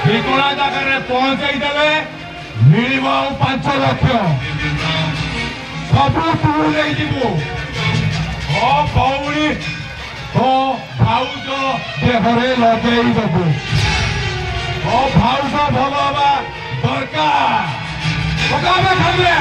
ठिकଣା ଜାଗାରେ ପହଞ୍ଚେଇ ଦେଲେ ମିଳିବ ଆଉ 5 ଲକ୍ଷ ସବୁ ତୁ ନେଇଯିବୁ ଓ ଭଉଣୀ ଓ ଭାଉଜ ଦେହରେ ଲଗେଇ ଦେବୁ ଓ ଭାଉଜ ଭଲ ହେବା ଦରକାର ପକାବେ ଖାଇବେ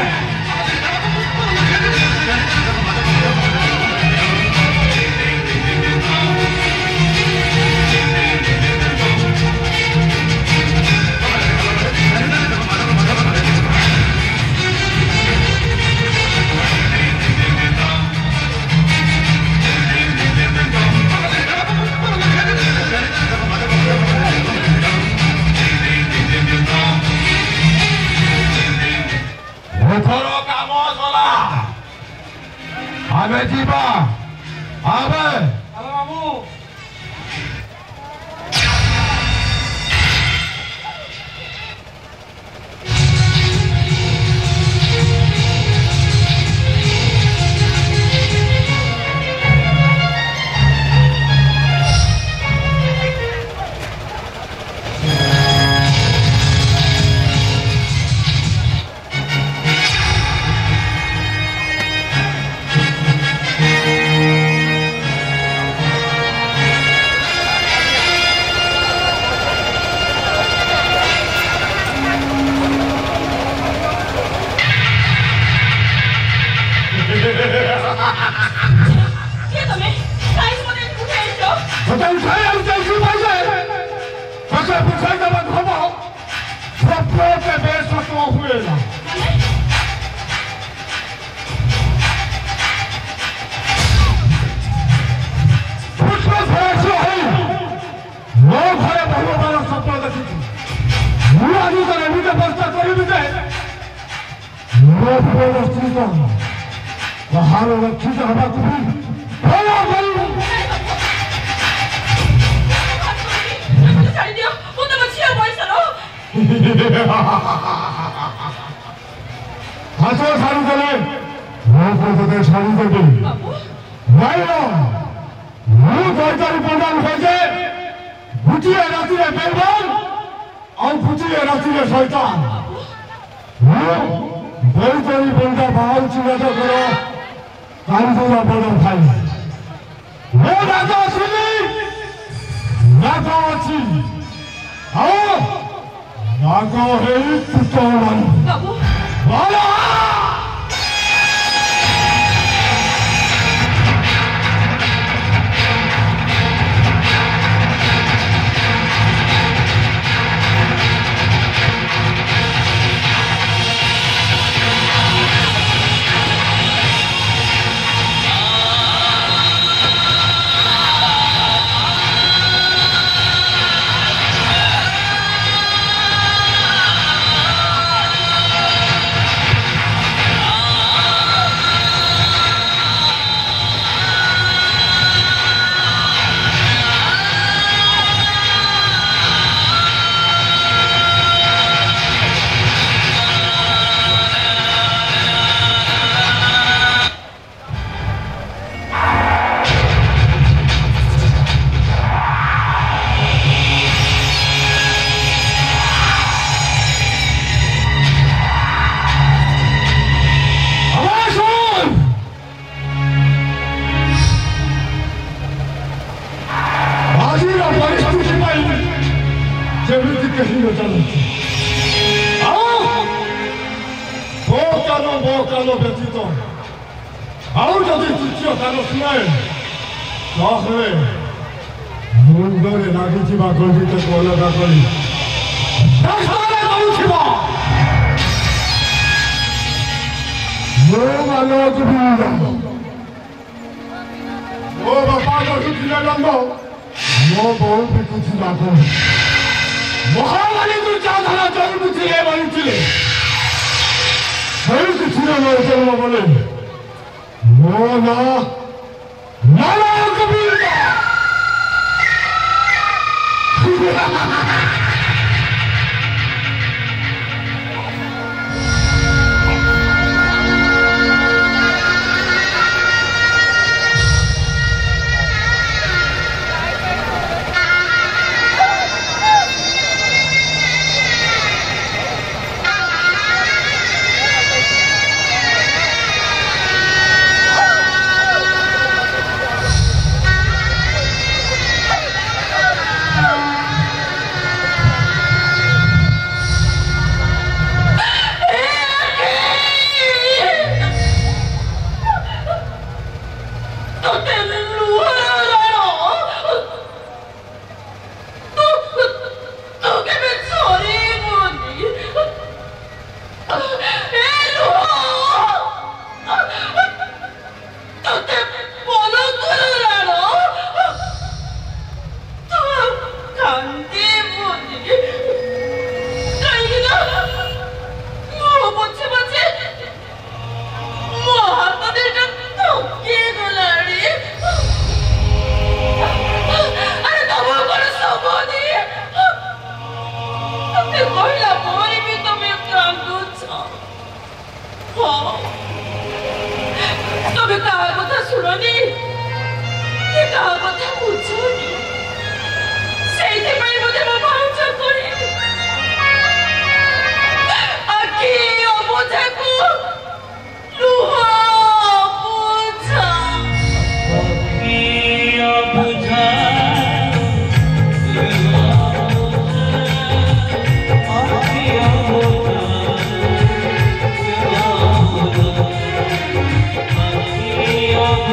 ଯିବା ଆବେ ମାମୁଁ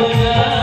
हो जा